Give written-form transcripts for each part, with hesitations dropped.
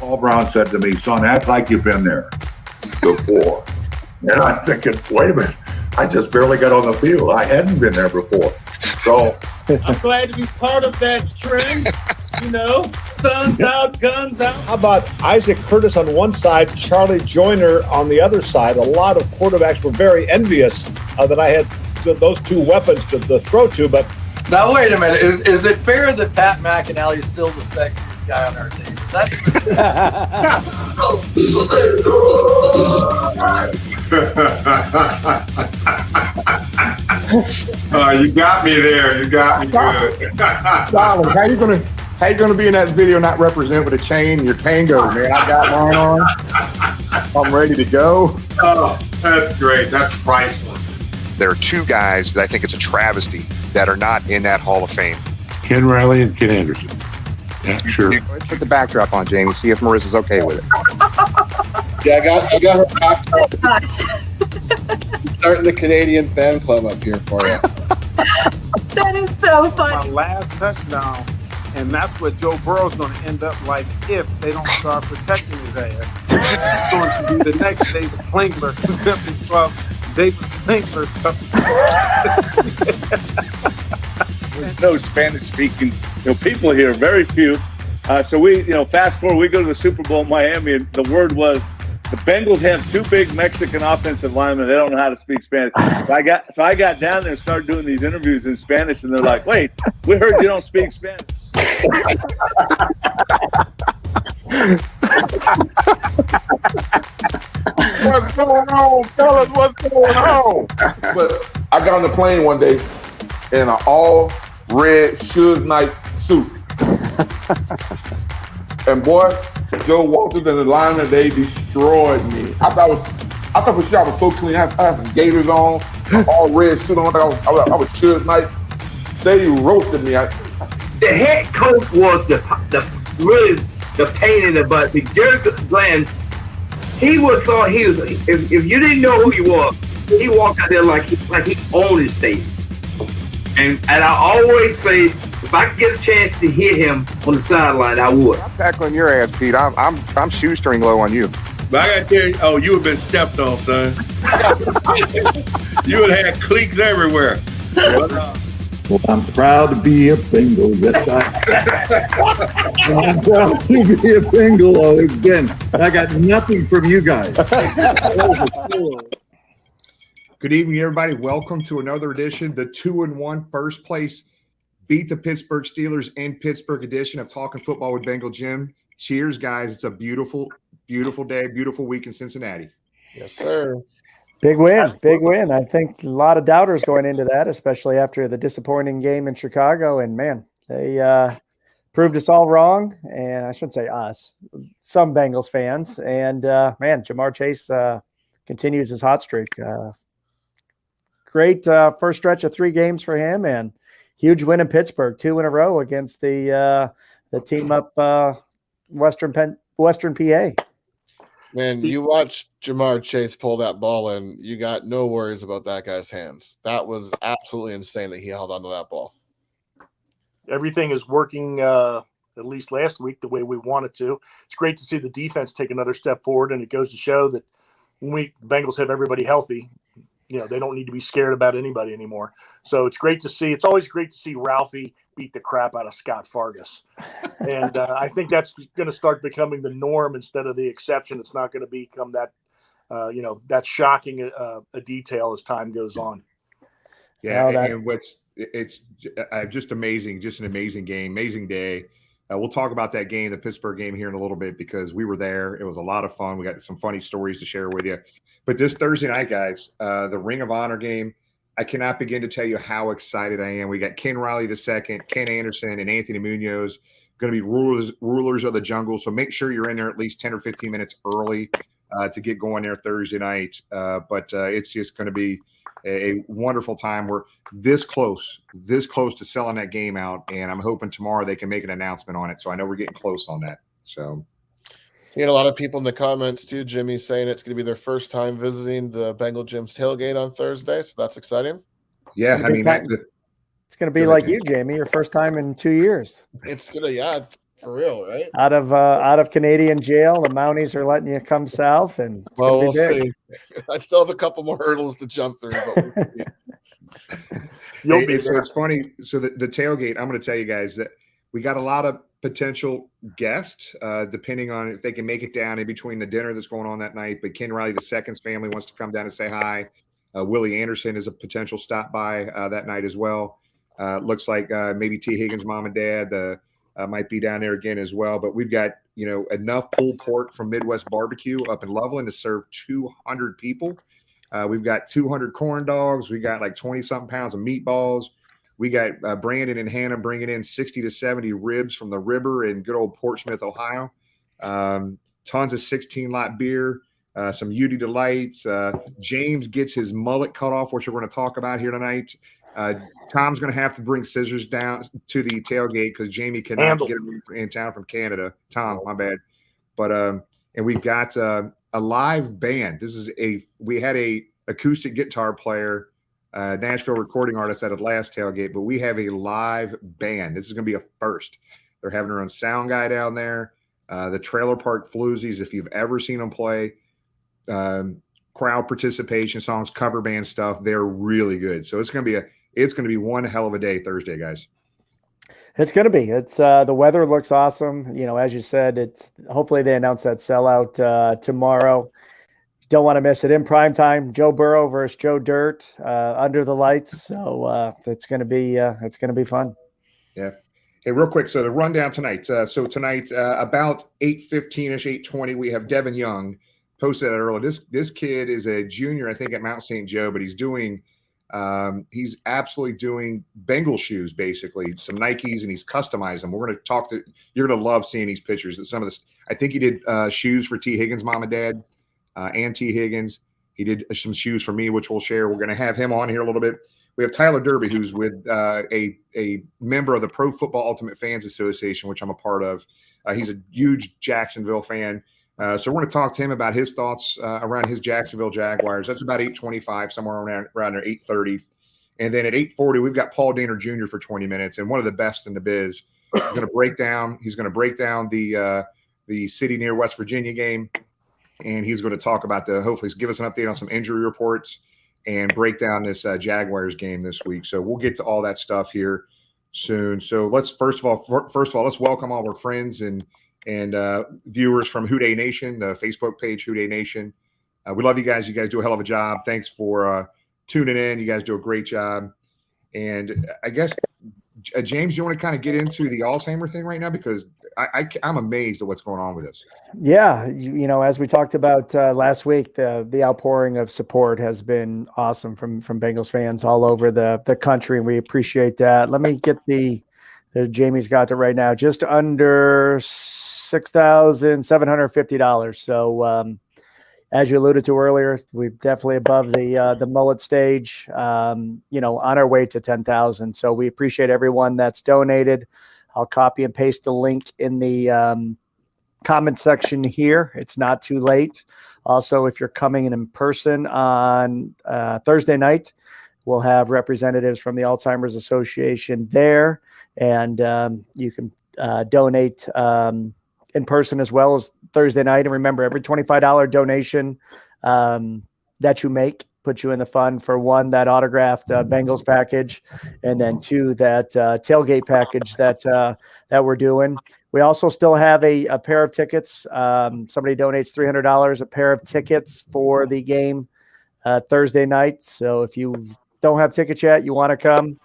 Paul Brown said to me, son, act like you've been there before. And I'm thinking, wait a minute, I just barely got on the field. I hadn't been there before. So I'm glad to be part of that trend. You know, sun's out, guns out. How about Isaac Curtis on one side, Charlie Joyner on the other side? A lot of quarterbacks were very envious that I had those two weapons to throw to, but now wait a minute. Is it fair that Pat McAnally is still the sexiest guy on our team? Is that you got me there. You got me good. Darling, how you gonna be in that video not represent with a chain? Your tango, man. I got mine on. I'm ready to go. Oh, that's great. That's priceless. There are two guys that I think it's a travesty that are not in that Hall of Fame. Ken Riley and Ken Anderson. Yeah, sure. Let's put the backdrop on, Jamie. See if Marissa's okay with it. Yeah, I got her back. Starting the Canadian fan club up here for you. That is so funny. My last touchdown, and that's what Joe Burrow's going to end up like if they don't start protecting his ass. It's going to be the next David Klingler. David Klingler. There's no Spanish-speaking people here, very few. So we, fast forward, we go to the Super Bowl in Miami, and the word was the Bengals have two big Mexican offensive linemen. They don't know how to speak Spanish. So I got down there and started doing these interviews in Spanish, and they're like, "Wait, we heard you don't speak Spanish." What's going on, fellas? What's going on? But I got on the plane one day in an all red Suge Knight suit. And boy, Joe Walters and the linemen, they destroyed me. I thought for sure I was so clean. I had some gaiters on, all red suit on. I was Suge Knight. They roasted me. The head coach was really the pain in the butt. Jerry Glenn, he would have thought he was. If you didn't know who he was, he walked out there like he owned his state. And I always say, if I could get a chance to hit him on the sideline, I would. I'm tackling your ass, Pete. I'm shoestring low on you. But I got to tell you, you have been stepped on, son. You would have had cleats everywhere. Well, I'm proud to be a Bengal. Yes, I'm proud to be a Bengal again. I got nothing from you guys. Good evening, everybody. Welcome to another edition, the 2-1 first place beat the Pittsburgh Steelers in Pittsburgh edition of Talking Football with Bengal Jim. Cheers, guys. It's a beautiful, beautiful day, beautiful week in Cincinnati. Yes, sir. Big win, big win. I think a lot of doubters going into that, especially after the disappointing game in Chicago. And, man, they proved us all wrong. And I shouldn't say us, some Bengals fans. And, man, Jamar Chase continues his hot streak. Great first stretch of 3 games for him, and huge win in Pittsburgh, 2 in a row against the team up Western PA. Man, you watch Jamar Chase pull that ball, and you got no worries about that guy's hands. That was absolutely insane that he held onto that ball. Everything is working, at least last week, the way we want it to. It's great to see the defense take another step forward, and it goes to show that when the Bengals have everybody healthy, they don't need to be scared about anybody anymore. So it's great to see. It's always great to see Ralphie beat the crap out of Scott Fargus. And I think that's going to start becoming the norm instead of the exception. It's not going to become that, that shocking a detail as time goes on. Yeah, and it's just amazing, just an amazing game, amazing day. We'll talk about that game, the Pittsburgh game, here in a little bit because we were there. It was a lot of fun. We got some funny stories to share with you. But this Thursday night, guys, the Ring of Honor game, I cannot begin to tell you how excited I am. We got Ken Riley II, Ken Anderson, and Anthony Munoz going to be rulers of the jungle. So make sure you're in there at least 10 or 15 minutes early to get going there Thursday night. But it's just going to be a wonderful time. We're this close to selling that game out, and I'm hoping tomorrow they can make an announcement on it. So I know we're getting close on that. So you had a lot of people in the comments too, Jimmy, saying it's going to be their first time visiting the Bengal Gym's tailgate on Thursday, so that's exciting. Yeah, I mean, it's going to be like you, Jamie, your first time in 2 years. It's gonna, For real, right? Out of Canadian jail, the Mounties are letting you come south, and it's Well, gonna we'll be big. see. I still have a couple more hurdles to jump through, but we'll see. You'll be So there. it's funny. So the tailgate, I'm going to tell you guys that we got a lot of potential guests, depending on if they can make it down in between the dinner that's going on that night. But Ken Riley II's family wants to come down and say hi. Willie Anderson is a potential stop by that night as well. Looks like maybe T. Higgins' mom and dad might be down there again as well. But we've got enough pulled pork from Midwest Barbecue up in Loveland to serve 200 people. We've got 200 corn dogs. We got like 20-something pounds of meatballs. We got Brandon and Hannah bringing in 60 to 70 ribs from the river in good old Portsmouth, Ohio. Tons of 16-lot beer, some UD Delights. James gets his mullet cut off, which we're going to talk about here tonight. Tom's going to have to bring scissors down to the tailgate because Jamie cannot get him in town from Canada. Tom, my bad. But and we've got a live band. We had a acoustic guitar player, Nashville recording artist at the last tailgate, but we have a live band. This is going to be a first. They're having their own sound guy down there. The Trailer Park Floozies, if you've ever seen them play, crowd participation songs, cover band stuff, they're really good. So it's going to be one hell of a day Thursday, guys. It's going to be. It's the weather looks awesome. As you said, hopefully they announce that sellout tomorrow. Don't want to miss it in prime time. Joe Burrow versus Joe Dirt under the lights. So it's going to be fun. Yeah. Hey, real quick. So the rundown tonight. So tonight, about 8:15ish, 8:20, we have Devin Young. Posted that earlier. This kid is a junior, I think, at Mount St. Joe, but he's absolutely doing Bengal shoes, basically some Nikes, and he's customized them. We're going to you're going to love seeing these pictures. Some of this, I think he did shoes for T. Higgins' mom and dad, and T. Higgins. He did some shoes for me, which we'll share. We're going to have him on here a little bit. We have Tyler Derby, who's with a member of the Pro Football Ultimate Fans Association, which I'm a part of. He's a huge Jacksonville fan. So we're going to talk to him about his thoughts around his Jacksonville Jaguars. That's about 8:25, somewhere around there, 8:30. And then at 8:40, we've got Paul Dehner Jr. for 20 minutes, and one of the best in the biz. He's going to break down the City near West Virginia game, and he's going to talk about hopefully give us an update on some injury reports and break down this Jaguars game this week. So we'll get to all that stuff here soon. So let's first of all let's welcome all our friends and viewers from Hoot A Nation, the Facebook page Hoot A Nation. We love you guys. You guys do a hell of a job. Thanks for tuning in. You guys do a great job. And I guess, James, you want to kind of get into the Alzheimer thing right now? Because I'm amazed at what's going on with this. Yeah. As we talked about last week, the outpouring of support has been awesome from Bengals fans all over the country, and we appreciate that. Let me get Jamie's got it right now, just under $6,750. So as you alluded to earlier, we're definitely above the mullet stage, on our way to 10,000. So we appreciate everyone that's donated. I'll copy and paste the link in the comment section here. It's not too late. Also, if you're coming in person on Thursday night, we'll have representatives from the Alzheimer's Association there, and you can donate in person as well as Thursday night. And remember, every $25 donation that you make puts you in the fund for one, that autographed Bengals package, and then two, that tailgate package that we're doing. We also still have a pair of tickets. Somebody donates $300, a pair of tickets for the game Thursday night. So if you don't have tickets yet, you want to come,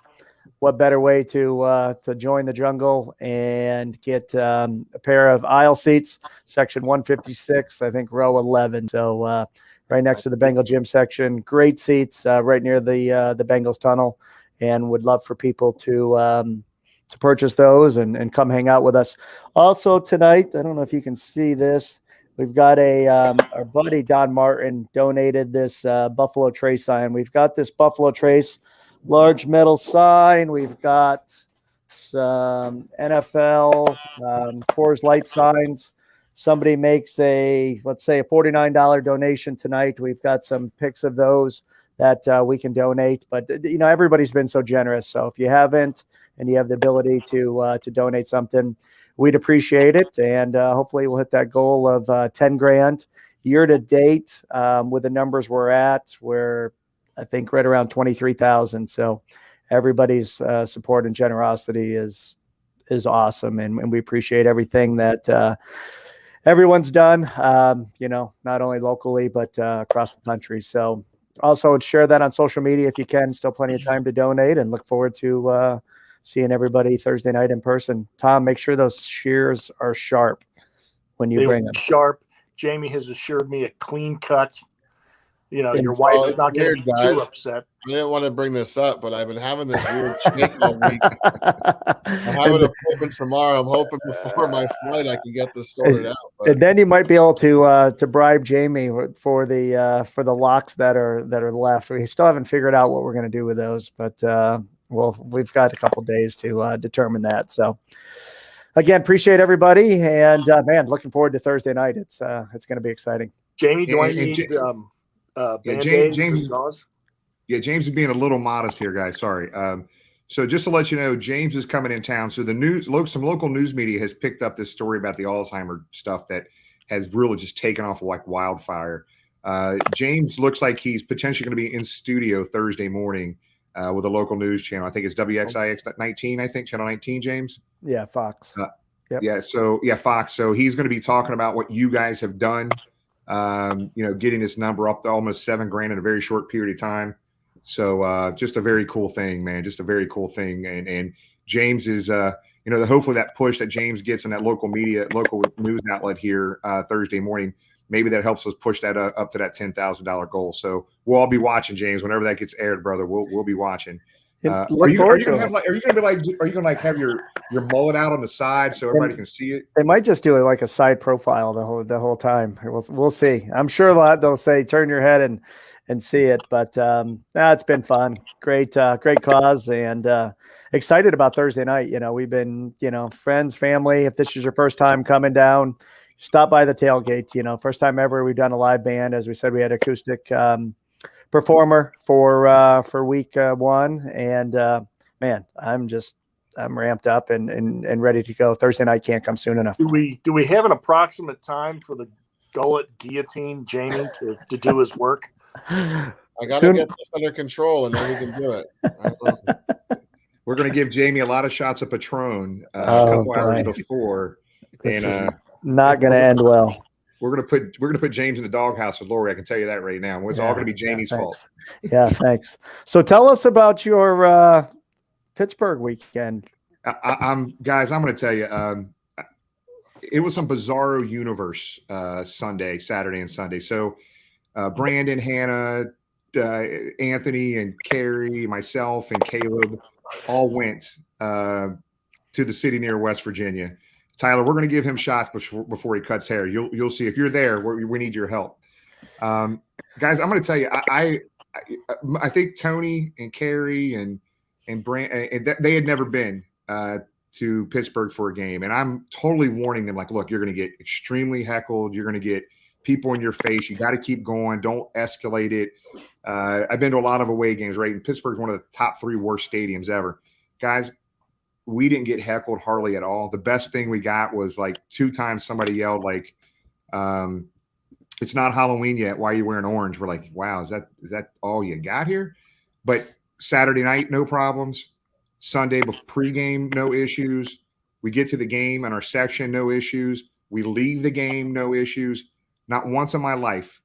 what better way to join the jungle and get a pair of aisle seats, section 156, I think row 11. So right next to the Bengal gym section, great seats right near the Bengals tunnel, and would love for people to purchase those and come hang out with us. Also tonight, I don't know if you can see this, we've got our buddy Don Martin donated this Buffalo Trace sign. We've got this Buffalo Trace large metal sign. We've got some NFL Coors Light signs. Somebody makes let's say a $49 donation tonight. We've got some pics of those that we can donate. But everybody's been so generous. So if you haven't and you have the ability to donate something, we'd appreciate it. And hopefully we'll hit that goal of 10 grand year to date with the numbers we're at. We're, I think, right around 23,000. So everybody's support and generosity is awesome. And we appreciate everything that everyone's done, not only locally, but across the country. So also share that on social media if you can. Still plenty of time to donate, and look forward to seeing everybody Thursday night in person. Tom, make sure those shears are sharp when you bring them. Sharp. Jamie has assured me a clean cut. And your wife is not going to be too upset. I didn't want to bring this up, but I've been having this weird snake all week. I have an appointment tomorrow. I'm hoping before my flight I can get this sorted out. But. And then you might be able to bribe Jamie for the locks that are left. We still haven't figured out what we're going to do with those, but we've got a couple days to determine that. So again, appreciate everybody, and man, looking forward to Thursday night. It's going to be exciting. Jamie, do I need Band-Aids and gauze? Yeah, James is being a little modest here, guys. Sorry. So just to let you know, James is coming in town. So some local news media has picked up this story about the Alzheimer stuff that has really just taken off like wildfire. James looks like he's potentially going to be in studio Thursday morning with a local news channel. I think it's WXIX 19, channel 19, James. Yeah, Fox. Yep. Yeah, Fox. So he's going to be talking about what you guys have done. Getting this number up to almost $7 grand in a very short period of time. So just a very cool thing, man. Just a very cool thing. And James is, hopefully that push that James gets in that local news outlet here Thursday morning, maybe that helps us push that up to that $10,000 goal. So we'll all be watching, James, whenever that gets aired, brother. We'll be watching. Are you going to have your mullet out on the side so everybody can see it? They might just do it like a side profile the whole time. We'll see. I'm sure they'll say turn your head and see it. But it's been fun. Great cause, and excited about Thursday night. We've been friends, family. If this is your first time coming down, stop by the tailgate. First time ever we've done a live band. As we said, we had acoustic performer for week one, and man, I'm ramped up and ready to go. Thursday night can't come soon enough. Do we have an approximate time for the gullet guillotine Jamie to do his work? I gotta get this under control, and then we can do it. We're going to give Jamie a lot of shots of Patron a couple hours before, and not going to end well. We're gonna put James in the doghouse with Lori. I can tell you that right now. It's all gonna be Jamie's fault. Yeah, thanks. So tell us about your Pittsburgh weekend. Guys, I'm gonna tell you, it was some bizarro universe Saturday and Sunday. So Brandon, Hannah, Anthony, and Carrie, myself, and Caleb all went to the city near West Virginia. Tyler, we're going to give him shots before he cuts hair. You'll see. If you're there, we need your help. Guys, I'm going to tell you, I think Tony and Carrie and Brand, they had never been to Pittsburgh for a game. And I'm totally warning them, like, look, you're going to get extremely heckled. You're going to get people in your face. You got to keep going. Don't escalate it. I've been to a lot of away games, right? And Pittsburgh's one of the top 3 worst stadiums ever. Guys, we didn't get heckled hardly at all. The best thing we got was like 2 times somebody yelled like, it's not Halloween yet. Why are you wearing orange? We're like, wow, is that all you got here? But Saturday night, no problems. Sunday pregame, no issues. We get to the game in our section, no issues. We leave the game, no issues. Not once in my life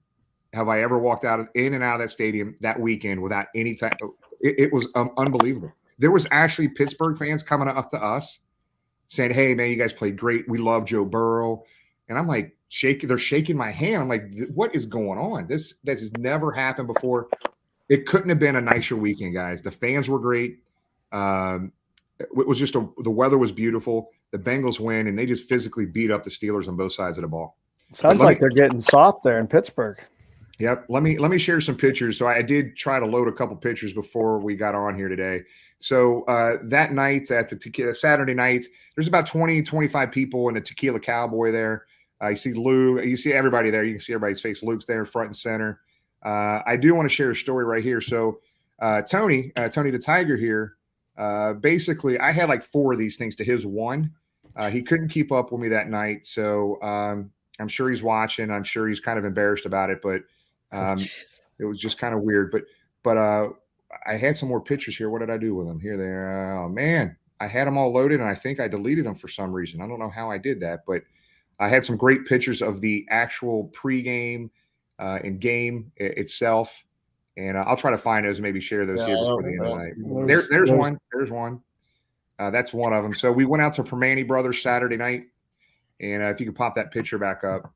have I ever walked in and out of that stadium that weekend without any type. It was unbelievable. There was actually Pittsburgh fans coming up to us saying, hey, man, you guys played great. We love Joe Burrow. And I'm like, they're shaking my hand. I'm like, what is going on? That has never happened before. It couldn't have been a nicer weekend, guys. The fans were great. It was just the weather was beautiful. The Bengals win, and they just physically beat up the Steelers on both sides of the ball. Sounds like they're getting soft there in Pittsburgh. Yep. Let me share some pictures. So I did try to load a couple pictures before we got on here today. So that night at the Saturday night, there's about 20, 25 people in a Tequila Cowboy there. You see Lou, you see everybody there. You can see everybody's face. Luke's there front and center. I do want to share a story right here. So Tony the Tiger here, basically I had like 4 of these things to his 1. He couldn't keep up with me that night, so I'm sure he's watching. I'm sure he's kind of embarrassed about it, but it was just kind of weird. But I had some more pictures here. What did I do with them? Here they are. Oh man, I had them all loaded, and I think I deleted them for some reason. I don't know how I did that, but I had some great pictures of the actual pregame and game itself, and I'll try to find those and maybe share those here before the end of the night. There's one. There's one. That's one of them. So we went out to Permane Brothers Saturday night, and if you could pop that picture back up,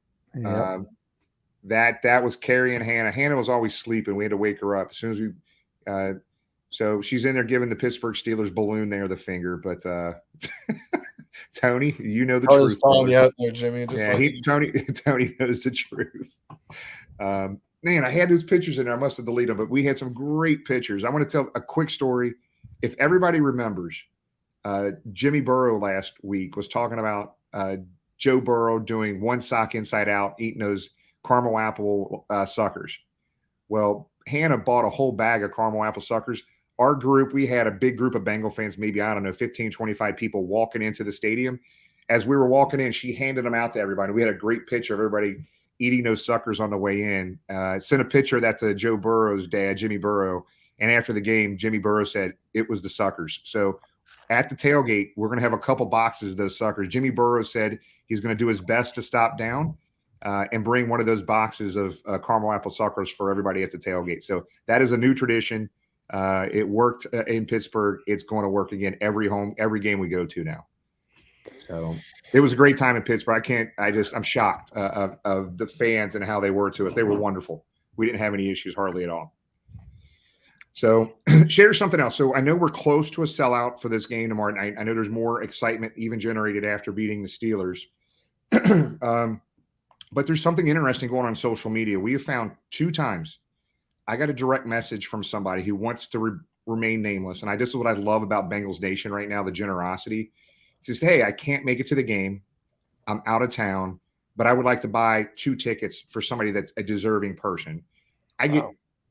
that was Carrie and Hannah. Hannah was always sleeping. We had to wake her up as soon as we. So she's in there giving the Pittsburgh Steelers balloon there the finger, but Tony, you know the truth. Calling you out there, Jimmy. Tony knows the truth. Man, I had those pictures in there. I must have deleted them, but we had some great pictures. I want to tell a quick story. If everybody remembers, Jimmy Burrow last week was talking about Joe Burrow doing one sock inside out, eating those caramel apple suckers. Well, Hannah bought a whole bag of caramel apple suckers. Our group, we had a big group of Bengal fans, maybe, I don't know, 15, 25 people walking into the stadium. As we were walking in, she handed them out to everybody. We had a great picture of everybody eating those suckers on the way in. Sent a picture of that to Joe Burrow's dad, Jimmy Burrow. And after the game, Jimmy Burrow said it was the suckers. So at the tailgate, we're going to have a couple boxes of those suckers. Jimmy Burrow said he's going to do his best to stop down and bring one of those boxes of caramel apple suckers for everybody at the tailgate. So that is a new tradition. It worked in Pittsburgh. It's going to work again every game we go to now. So it was a great time in Pittsburgh. I'm shocked of the fans and how they were to us. They were wonderful. We didn't have any issues hardly at all. So share something else. So I know we're close to a sellout for this game tomorrow night. I know there's more excitement even generated after beating the Steelers. But there's something interesting going on social media. We have found 2 times I got a direct message from somebody who wants to remain nameless. And this is what I love about Bengals Nation right now, the generosity. It says, hey, I can't make it to the game. I'm out of town, but I would like to buy 2 tickets for somebody that's a deserving person. I get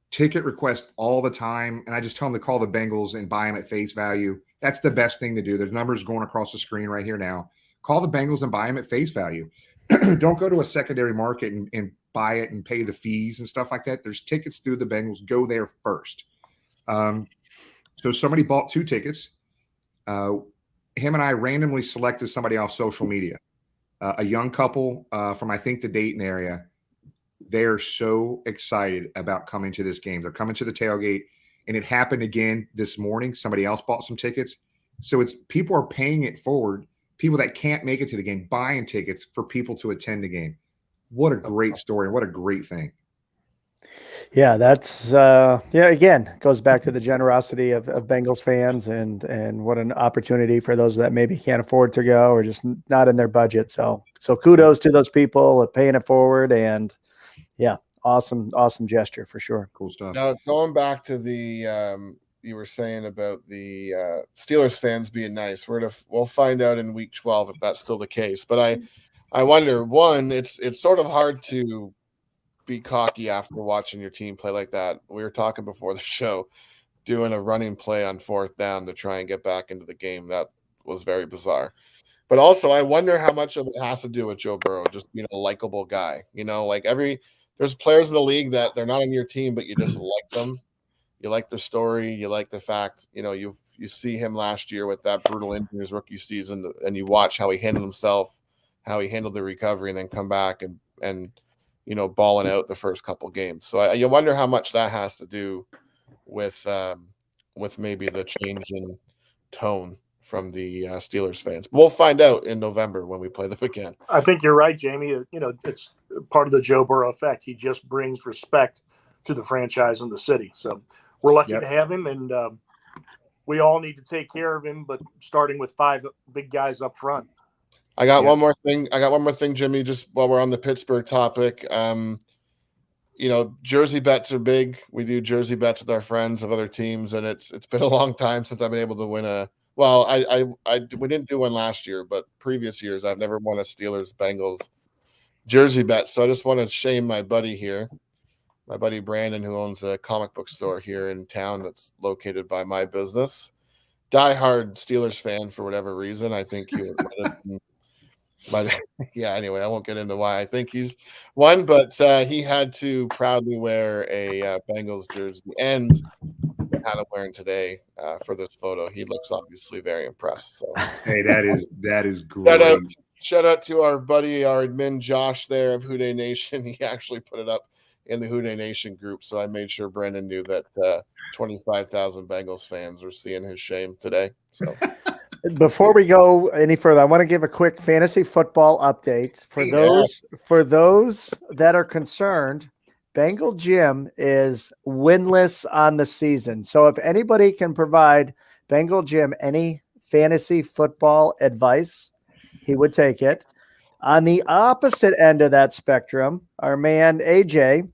ticket requests all the time, and I just tell them to call the Bengals and buy them at face value. That's the best thing to do. There's numbers going across the screen right here now. Call the Bengals and buy them at face value. Don't go to a secondary market and buy it and pay the fees and stuff like that. There's tickets through the Bengals. Go there first. So somebody bought 2 tickets. Him and I randomly selected somebody off social media, a young couple from, I think, the Dayton area. They're so excited about coming to this game. They're coming to the tailgate, and it happened again this morning. Somebody else bought some tickets. So it's people are paying it forward. People that can't make it to the game, buying tickets for people to attend the game. What a great story. What a great thing. Yeah, that's again, goes back to the generosity of Bengals fans and what an opportunity for those that maybe can't afford to go or just not in their budget. So kudos to those people paying it forward, and yeah, awesome gesture for sure. Cool stuff. Now, going back to the you were saying about the Steelers fans being nice. We'll find out in week 12 if that's still the case. But I wonder, one, it's sort of hard to be cocky after watching your team play like that. We were talking before the show, doing a running play on 4th down to try and get back into the game. That was very bizarre. But also, I wonder how much of it has to do with Joe Burrow just being a likable guy. You know, like there's players in the league that they're not on your team, but you just like them. You like the story. You like the fact, you see him last year with that brutal injury in his rookie season, and you watch how he handled himself, how he handled the recovery, and then come back and balling out the first couple games. So you wonder how much that has to do with maybe the change in tone from the Steelers fans. We'll find out in November when we play them again. I think you're right, Jamie. It's part of the Joe Burrow effect. He just brings respect to the franchise and the city. So we're lucky to have him, and we all need to take care of him, but starting with 5 big guys up front. I got one more thing, Jimmy, just while we're on the Pittsburgh topic. Jersey bets are big. We do jersey bets with our friends of other teams, and it's been a long time since I've been able to win we didn't do one last year, but previous years I've never won a Steelers-Bengals jersey bet. So I just want to shame my buddy here, my buddy Brandon, who owns a comic book store here in town that's located by my business. diehard Steelers fan for whatever reason. I think he might yeah, anyway, I won't get into why I think he's won, but he had to proudly wear a Bengals jersey, and the hat I'm wearing today for this photo. He looks obviously very impressed. So Hey, that is great. Shout out to our buddy, our admin Josh there of Houday Nation. He actually put it up in the Houday Nation group, so I made sure Brendan knew that 25,000 Bengals fans were seeing his shame today. So before we go any further, I want to give a quick fantasy football update for those that are concerned. Bengal Jim is winless on the season. So if anybody can provide Bengal Jim any fantasy football advice, he would take it. On the opposite end of that spectrum, our man AJ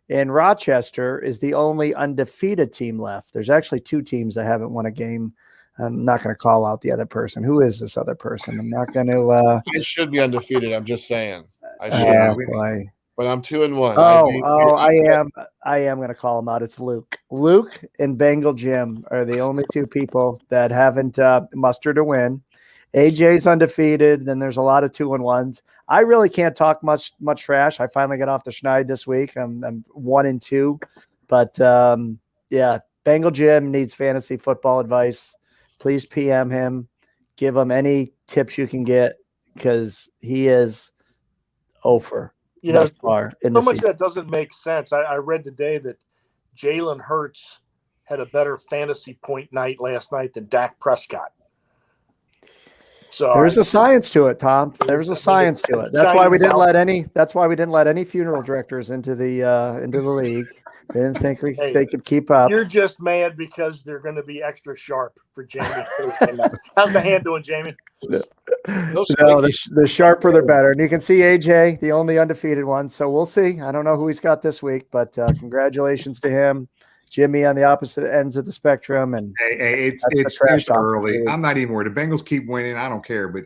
in Rochester is the only undefeated team left. There's actually 2 teams that haven't won a game. I'm not going to call out the other person. Who is this other person? I'm not going to. I should be undefeated. I'm just saying. I should. But I'm 2-1. I am going to call him out. It's Luke. Luke and Bengal Jim are the only 2 people that haven't mustered a win. AJ's undefeated. Then there's a lot of 2-1s. I really can't talk much trash. I finally got off the schneid this week. I'm 1-2, but yeah, Bengal Jim needs fantasy football advice. Please PM him. Give him any tips you can get because he is over. Thus far in so the much season. that doesn't make sense. I read today that Jalen Hurts had a better fantasy point night last night than Dak Prescott. So there's a science to it, Tom. There's a science to it. That's why we didn't let any funeral directors into the league. They didn't think they could keep up. You're just mad because they're going to be extra sharp for Jamie. How's the hand doing, Jamie? No, the sharper the better. And you can see AJ, the only undefeated one. So we'll see. I don't know who he's got this week, but congratulations to him. Jimmy on the opposite ends of the spectrum, and it's early. I'm not even worried. The Bengals keep winning. I don't care, but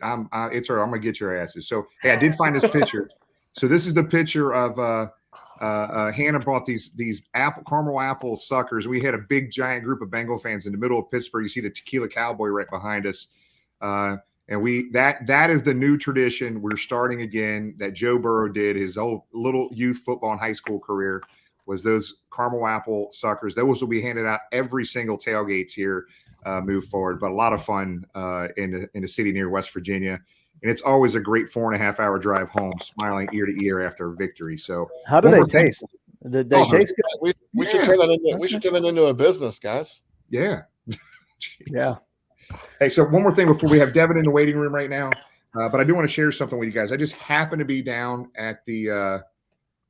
it's early. I'm gonna get your asses. So hey, I did find this picture. So this is the picture of Hannah brought these caramel apple suckers. We had a big giant group of Bengal fans in the middle of Pittsburgh. You see the Tequila Cowboy right behind us, and that is the new tradition we're starting again. That Joe Burrow did his whole little youth football and high school career. Was those caramel apple suckers. Those will be handed out every single tailgates here move forward. But a lot of fun in the city near West Virginia. And it's always a great 4.5-hour drive home, smiling ear to ear after a victory. So how do they taste? Did they taste good? We should turn it into a business, guys. Yeah. Yeah. Hey, so one more thing before we have Devin in the waiting room right now. But I do want to share something with you guys. I just happened to be down at the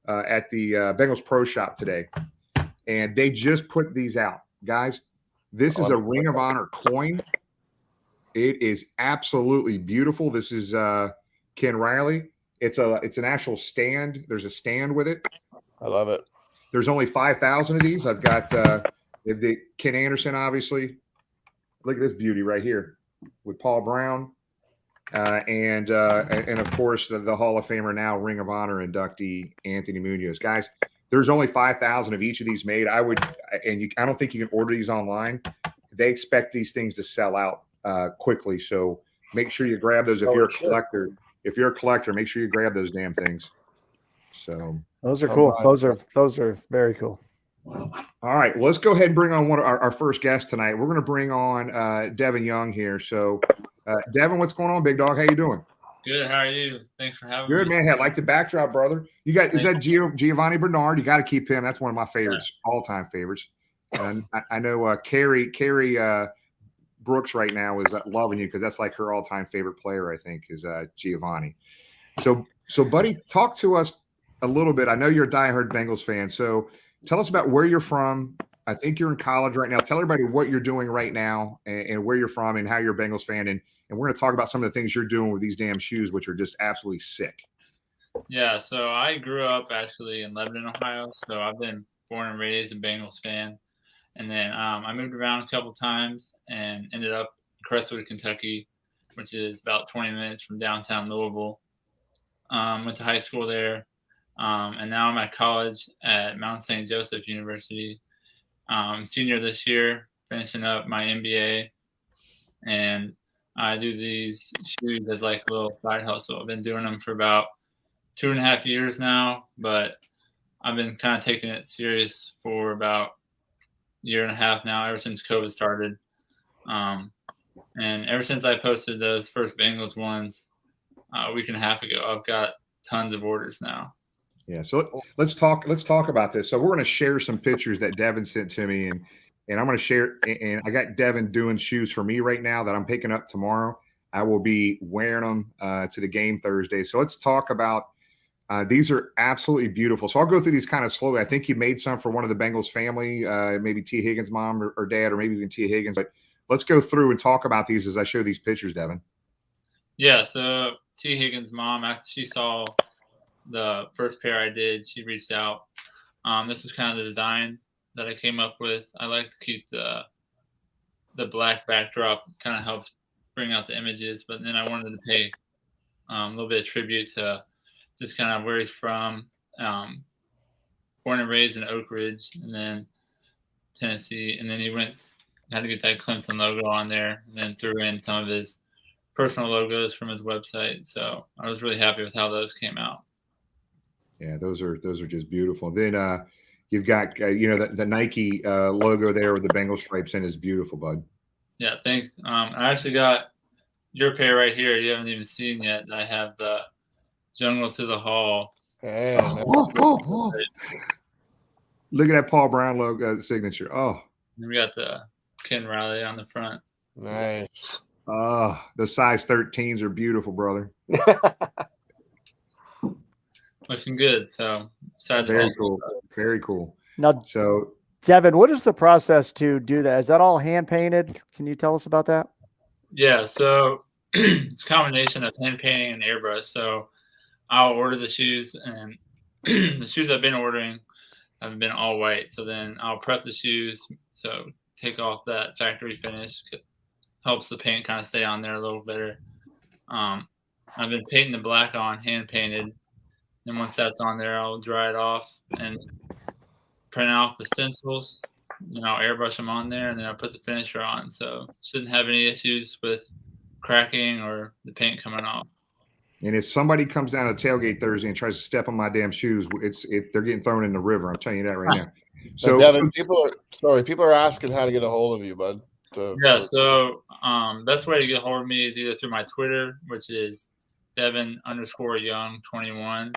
Bengals Pro Shop today, and they just put these out, guys. This is a Ring of Honor coin. It is absolutely beautiful. This is Ken Riley. It's an actual stand. There's a stand with it. I love it. There's only 5,000 of these. I've got the Ken Anderson, obviously. Look at this beauty right here with Paul Brown. And of course the Hall of Famer now Ring of Honor inductee Anthony Munoz. Guys, there's only 5,000 of each of these made. I don't think you can order these online. They expect these things to sell out quickly, so make sure you grab those if you're a collector. If you're a collector, make sure you grab those damn things. So those are cool. Those are very cool. All right, well, let's go ahead and bring on one of our first guest tonight. We're going to bring on Devin Young here. So, Devin, what's going on, big dog? How you doing? Good. How are you? Thanks for having me. Good, man. I like the backdrop, brother. You got is that Giovanni Bernard? You got to keep him. That's one of my favorites, all-time favorites. And I know Carrie Brooks right now is loving you because that's like her all-time favorite player. I think is Giovanni. So, buddy, talk to us a little bit. I know you're a diehard Bengals fan, so. Tell us about where you're from. I think you're in college right now. Tell everybody what you're doing right now and where you're from and how you're a Bengals fan. And we're going to talk about some of the things you're doing with these damn shoes, which are just absolutely sick. Yeah, so I grew up actually in Lebanon, Ohio. So I've been born and raised a Bengals fan. And then I moved around a couple times and ended up in Crestwood, Kentucky, which is about 20 minutes from downtown Louisville. Went to high school there. And now I'm at college at Mount St. Joseph University. Senior this year, finishing up my MBA. and I do these shoes as like a little side hustle. I've been doing them for about 2.5 years now, but I've been kind of taking it serious for about 1.5 years now, ever since COVID started. And ever since I posted those first Bengals ones a week and a half ago, I've got tons of orders now. Yeah. So let's talk about this. So we're going to share some pictures that Devin sent to me, and I'm going to share. And I got Devin doing shoes for me right now that I'm picking up tomorrow. I will be wearing them to the game Thursday. So let's talk about. These are absolutely beautiful. So I'll go through these kind of slowly. I think you made some for one of the Bengals family, maybe T. Higgins' mom or dad, or maybe even T. Higgins. But let's go through and talk about these as I show these pictures, Devin. Yeah, so T. Higgins' mom, after she saw the first pair I did, she reached out. This is kind of the design that I came up with. I like to keep the black backdrop, kind of helps bring out the images, but then I wanted to pay a little bit of tribute to just kind of where he's from. Born and raised in Oak Ridge, and then Tennessee, and then he had to get that Clemson logo on there, and then threw in some of his personal logos from his website. So I was really happy with how those came out. Yeah, those are just beautiful. Then you've got the Nike logo there with the Bengal stripes in is beautiful, bud. Yeah, thanks. I actually got your pair right here. You haven't even seen yet. I have the Jungle to the Hall. Hey, Look at that Paul Brown logo signature. Oh, and we got the Ken Riley on the front. Nice. The size 13s are beautiful, brother. Looking good. So very cool. Very cool. Now, so Devin, what is the process to do that? Is that all hand painted? Can you tell us about that? Yeah, so it's a combination of hand painting and airbrush. So I'll order the shoes, and the shoes I've been ordering have been all white. So then I'll prep the shoes. So take off that factory finish. Helps the paint kind of stay on there a little better. I've been painting the black on, hand painted. And once that's on there, I'll dry it off and print off the stencils. Then I'll airbrush them on there, and then I'll put the finisher on. So shouldn't have any issues with cracking or the paint coming off. And if somebody comes down to Tailgate Thursday and tries to step on my damn shoes, they're getting thrown in the river. I'm telling you that right now. So, Devin, people are asking how to get a hold of you, bud. So best way to get a hold of me is either through my Twitter, which is Devin_Young21,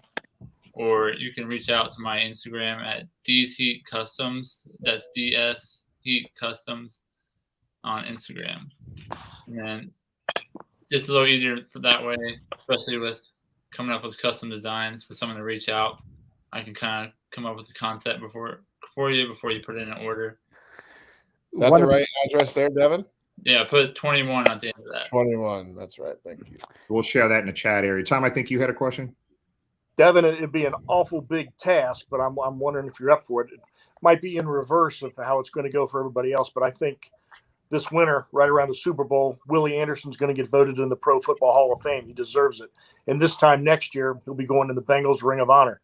or you can reach out to my Instagram at D's Heat Customs. That's DS Heat Customs on Instagram. And then it's a little easier for that way, especially with coming up with custom designs for someone to reach out. I can kind of come up with the concept before you put in an order. Is that the right address there, Devin? Yeah, put 21 at the end of that. 21, that's right. Thank you. We'll share that in the chat area. Tom, I think you had a question. Devin, it'd be an awful big task, but I'm wondering if you're up for it. It might be in reverse of how it's going to go for everybody else, but I think this winter, right around the Super Bowl, Willie Anderson's going to get voted in the Pro Football Hall of Fame. He deserves it. And this time next year, he'll be going in the Bengals Ring of Honor.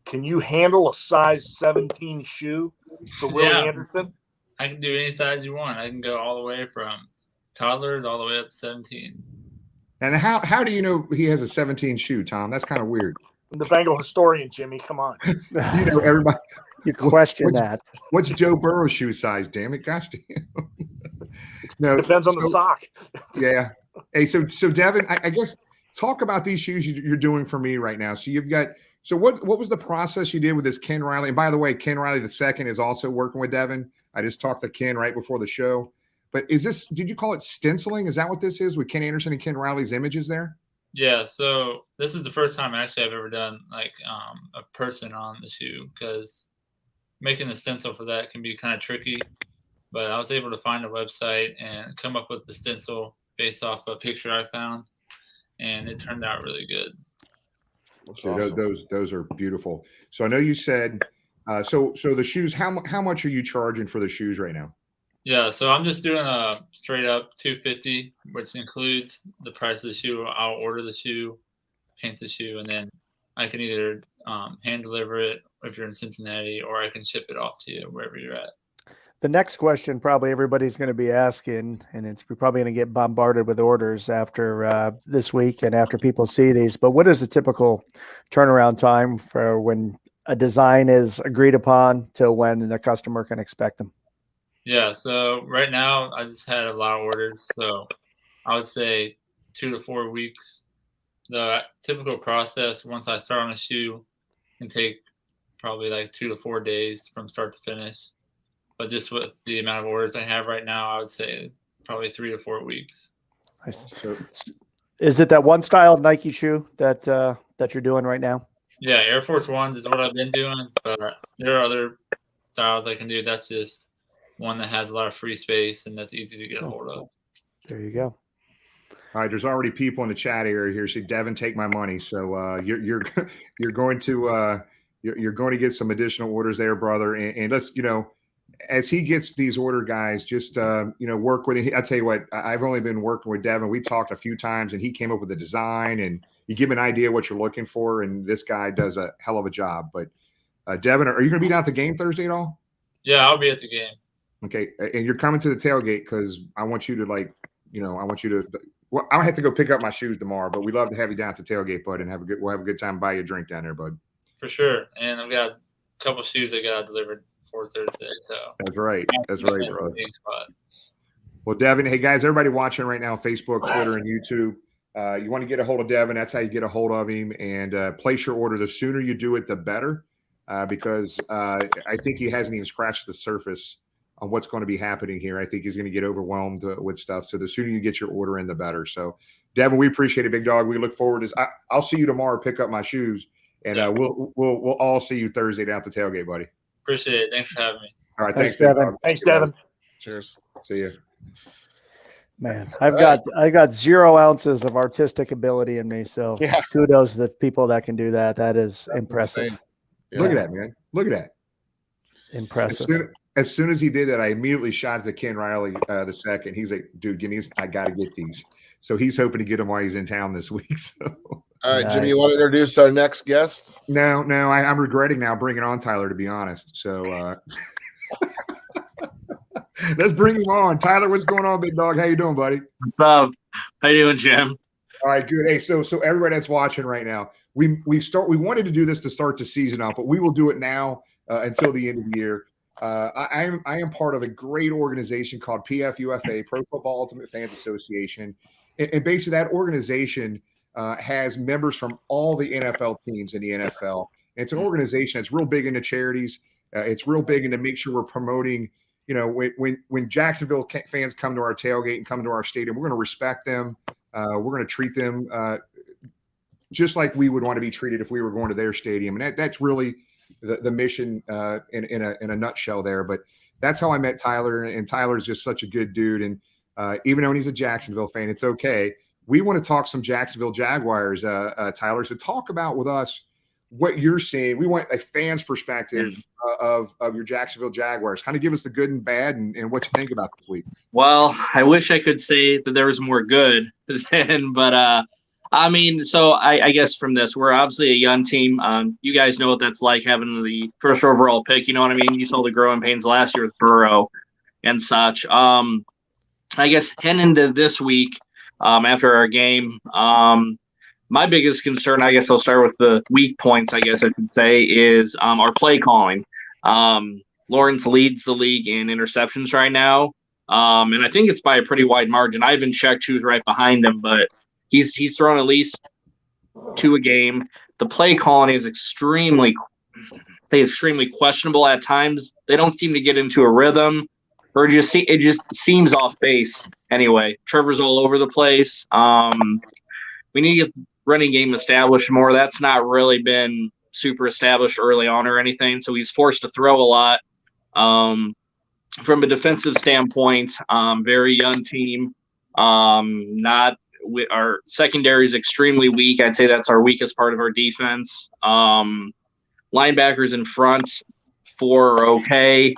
Can you handle a size 17 shoe for Willie Anderson? I can do any size you want. I can go all the way from toddlers all the way up to 17. And how do you know he has a 17 shoe, Tom? That's kind of weird. I'm the Bengal historian, Jimmy. Come on. Everybody. You question that. What's Joe Burrow's shoe size? Damn it, gosh damn. No, depends on the sock. Yeah. Hey, so Devin, I guess talk about these shoes you're doing for me right now. So you've got. So what was the process you did with this Ken Riley? And by the way, Ken Riley II is also working with Devin. I just talked to Ken right before the show. But did you call it stenciling? Is that what this is with Ken Anderson and Ken Riley's images there? Yeah, so this is the first time actually I've ever done like a person on the shoe, because making the stencil for that can be kind of tricky. But I was able to find a website and come up with the stencil based off a picture I found, and it turned out really good. So awesome. Those are beautiful. So I know you said so the shoes. How much are you charging for the shoes right now? Yeah, so I'm just doing a straight up $250, which includes the price of the shoe. I'll order the shoe, paint the shoe, and then I can either hand deliver it if you're in Cincinnati, or I can ship it off to you wherever you're at. The next question probably everybody's going to be asking, and we're probably going to get bombarded with orders after this week and after people see these, but what is a typical turnaround time for when a design is agreed upon to when the customer can expect them? Yeah, so right now I just had a lot of orders, so I would say 2 to 4 weeks. The typical process once I start on a shoe can take probably like 2 to 4 days from start to finish. But just with the amount of orders I have right now, I would say probably 3 to 4 weeks. Is it that one style of Nike shoe that you're doing right now? Yeah, Air Force Ones is what I've been doing, but there are other styles I can do. That's just one that has a lot of free space and that's easy to get a hold of. There you go. All right, there's already people in the chat area here. Say, Devin, take my money. So you're going to get some additional orders there, brother. And let's, as he gets these order guys, just work with him. I tell you what, I've only been working with Devin. We talked a few times, and he came up with a design, and you give him an idea what you're looking for, and this guy does a hell of a job. But Devin, are you going to be down at the game Thursday at all? Yeah, I'll be at the game. Okay, and you're coming to the tailgate because I want you to Well, I don't have to go pick up my shoes tomorrow, but we'd love to have you down at the tailgate, bud, and we'll have a good time. Buy you a drink down there, bud. For sure, and I've got a couple shoes that got delivered for Thursday. So that's right, bro. Well, Devin, hey guys, everybody watching right now, Facebook, Twitter, and YouTube. You want to get a hold of Devin? That's how you get a hold of him, and place your order. The sooner you do it, the better, because I think he hasn't even scratched the surface on what's going to be happening here. I think he's going to get overwhelmed with stuff. So the sooner you get your order in, the better. So, Devin, we appreciate it, big dog. We look forward to. I'll see you tomorrow. Pick up my shoes, and we'll all see you Thursday down at the tailgate, buddy. Appreciate it. Thanks for having me. All right, thanks Devin. Thanks, Devin. Cheers. See you. Man, I got 0 ounces of artistic ability in me. So kudos to the people that can do that. That's impressive. Yeah. Look at that, man. Look at that. Impressive. As soon as he did that, I immediately shot to Ken Riley the second. He's like, dude, give me these. I got to get these. So he's hoping to get them while he's in town this week. So. All right, Jimmy, you want to introduce our next guest? No, I'm regretting now bringing on Tyler, to be honest. So let's bring him on. Tyler, what's going on, big dog? How you doing, buddy? What's up? How you doing, Jim? All right, good. Hey, so everybody that's watching right now, we wanted to do this to start the season out, but we will do it now until the end of the year. I am part of a great organization called PFUFA, Pro Football Ultimate Fans Association, and basically that organization has members from all the NFL teams in the NFL. And it's an organization that's real big into charities. It's real big into make sure we're promoting. When Jacksonville fans come to our tailgate and come to our stadium, we're going to respect them. We're going to treat them just like we would want to be treated if we were going to their stadium. And that's really the mission in a nutshell there. But that's how I met Tyler, and Tyler's just such a good dude. And even though he's a Jacksonville fan, it's okay. We want to talk some Jacksonville Jaguars, Tyler. So talk about with us what you're seeing. We want a fan's perspective of your Jacksonville Jaguars. Kind of give us the good and bad and what you think about this week. Well, I wish I could say that there was more good but I mean, so I guess from this, we're obviously a young team. You guys know what that's like having the first overall pick. You know what I mean? You saw the growing pains last year with Burrow and such. I guess heading into this week after our game, my biggest concern, I guess I'll start with the weak points, I guess I could say, is our play calling. Lawrence leads the league in interceptions right now, and I think it's by a pretty wide margin. I haven't checked who's right behind him, but he's thrown at least 2 a game. The play calling is extremely questionable at times. They don't seem to get into a rhythm, or it just seems off base. Anyway, Trevor's all over the place. We need to get running game established more. That's not really been super established early on or anything, so he's forced to throw a lot. From a defensive standpoint, very young team. Our secondary is extremely weak. I'd say that's our weakest part of our defense. Linebackers in front, 4 are okay.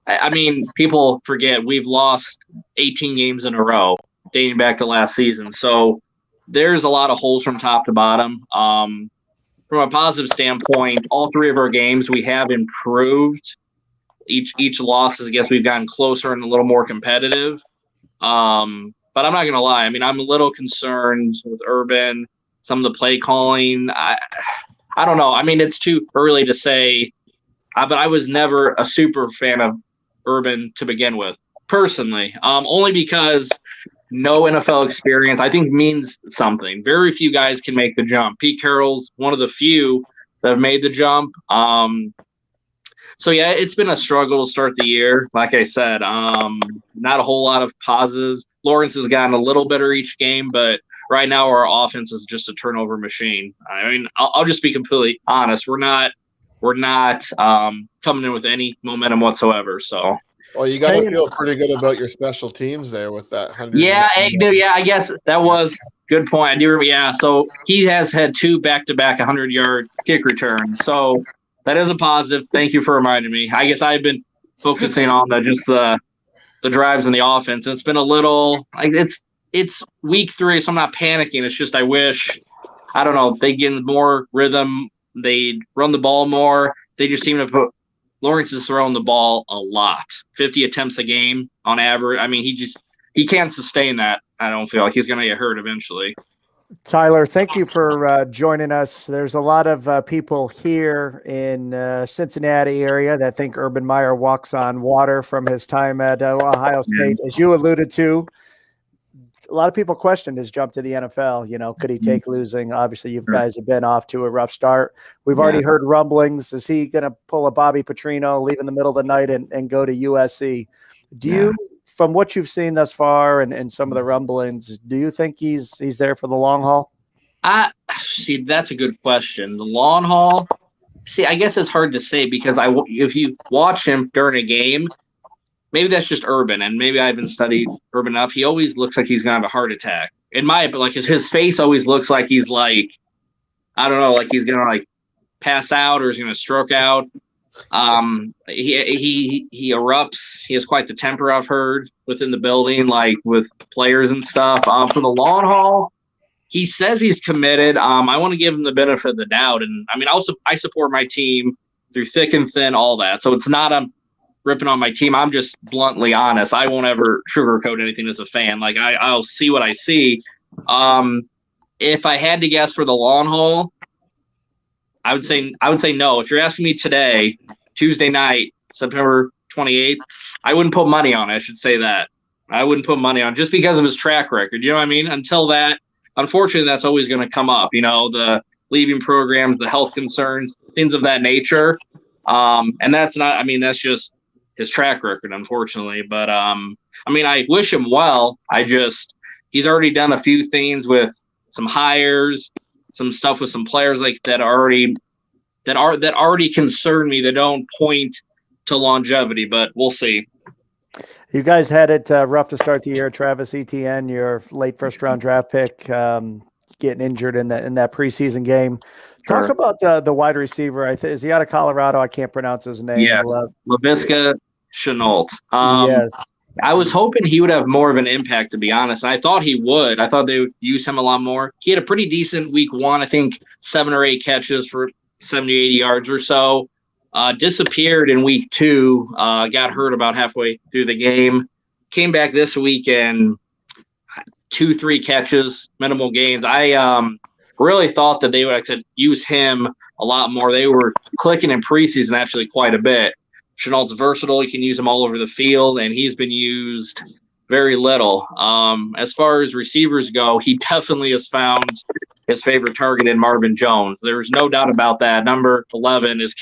I mean, people forget we've lost 18 games in a row dating back to last season. So there's a lot of holes from top to bottom. From a positive standpoint, all 3 of our games we have improved each loss, I guess we've gotten closer and a little more competitive. But I'm not going to lie. I mean, I'm a little concerned with Urban, some of the play calling. I don't know. I mean, it's too early to say, but I was never a super fan of Urban to begin with, personally, only because no NFL experience, I think, means something. Very few guys can make the jump. Pete Carroll's one of the few that have made the jump. So, yeah, it's been a struggle to start the year. Like I said, not a whole lot of positives. Lawrence has gotten a little better each game, but right now our offense is just a turnover machine. I mean, I'll just be completely honest. We're not coming in with any momentum whatsoever. So, well, you got to feel pretty good about your special teams there with that 100. Yeah, I guess that was good point. I do. Yeah, so he has had 2 back-to-back 100-yard kick returns. So that is a positive. Thank you for reminding me. I guess I've been focusing on the drives and the offense. It's been a little like it's week 3, so I'm not panicking. It's just I wish, I don't know, they get more rhythm. They run the ball more. They just seem to put Lawrence is throwing the ball a lot, 50 attempts a game on average. I mean, he can't sustain that. I don't feel like he's going to get hurt eventually. Tyler, thank you for joining us. There's a lot of people here in Cincinnati area that think Urban Meyer walks on water from his time at Ohio State. As you alluded to, a lot of people questioned his jump to the NFL. You know, could he take losing? Obviously, you guys have been off to a rough start. We've already heard rumblings. Is he going to pull a Bobby Petrino, leave in the middle of the night and go to USC? Do you, from what you've seen thus far and some of the rumblings, do you think he's there for the long haul? See, that's a good question. The long haul, I guess it's hard to say because if you watch him during a game, maybe that's just Urban, and maybe I haven't studied Urban enough. He always looks like he's going to have a heart attack. His face always looks like he's like, I don't know, like he's going to like pass out or he's going to stroke out. He erupts. He has quite the temper, I've heard, within the building, like with players and stuff. For the long haul, he says he's committed. I want to give him the benefit of the doubt, and I mean, I support my team through thick and thin, all that. So it's not ripping on my team. I'm just bluntly honest. I won't ever sugarcoat anything as a fan. Like I'll see what I see. If I had to guess for the long haul, I would say no. If you're asking me today, Tuesday night, September 28th, I wouldn't put money on it. I should say that. I wouldn't put money on it just because of his track record. You know what I mean? Until that, unfortunately, that's always going to come up. You know, the leaving programs, the health concerns, things of that nature. And that's not, I mean, that's just his track record, unfortunately. But, I mean, I wish him well. He's already done a few things with some hires, some stuff with some players like that already concern me. That don't point to longevity, but we'll see. You guys had it rough to start the year. Travis Etienne, your late first-round draft pick, getting injured in that preseason game. Talk about the wide receiver. Is he out of Colorado? I can't pronounce his name. Yes, Laviska Shenault. Yes. I was hoping he would have more of an impact, to be honest. And I thought he would. I thought they would use him a lot more. He had a pretty decent week 1, I think 7 or 8 catches for 70, 80 yards or so. Disappeared in week 2, got hurt about halfway through the game. Came back this week and 2-3 catches, minimal gains. I really thought that they would use him a lot more. They were clicking in preseason actually quite a bit. Chenault's versatile. You can use him all over the field, and he's been used very little. As far as receivers go, he definitely has found his favorite target in Marvin Jones. There's no doubt about that. Number 11 is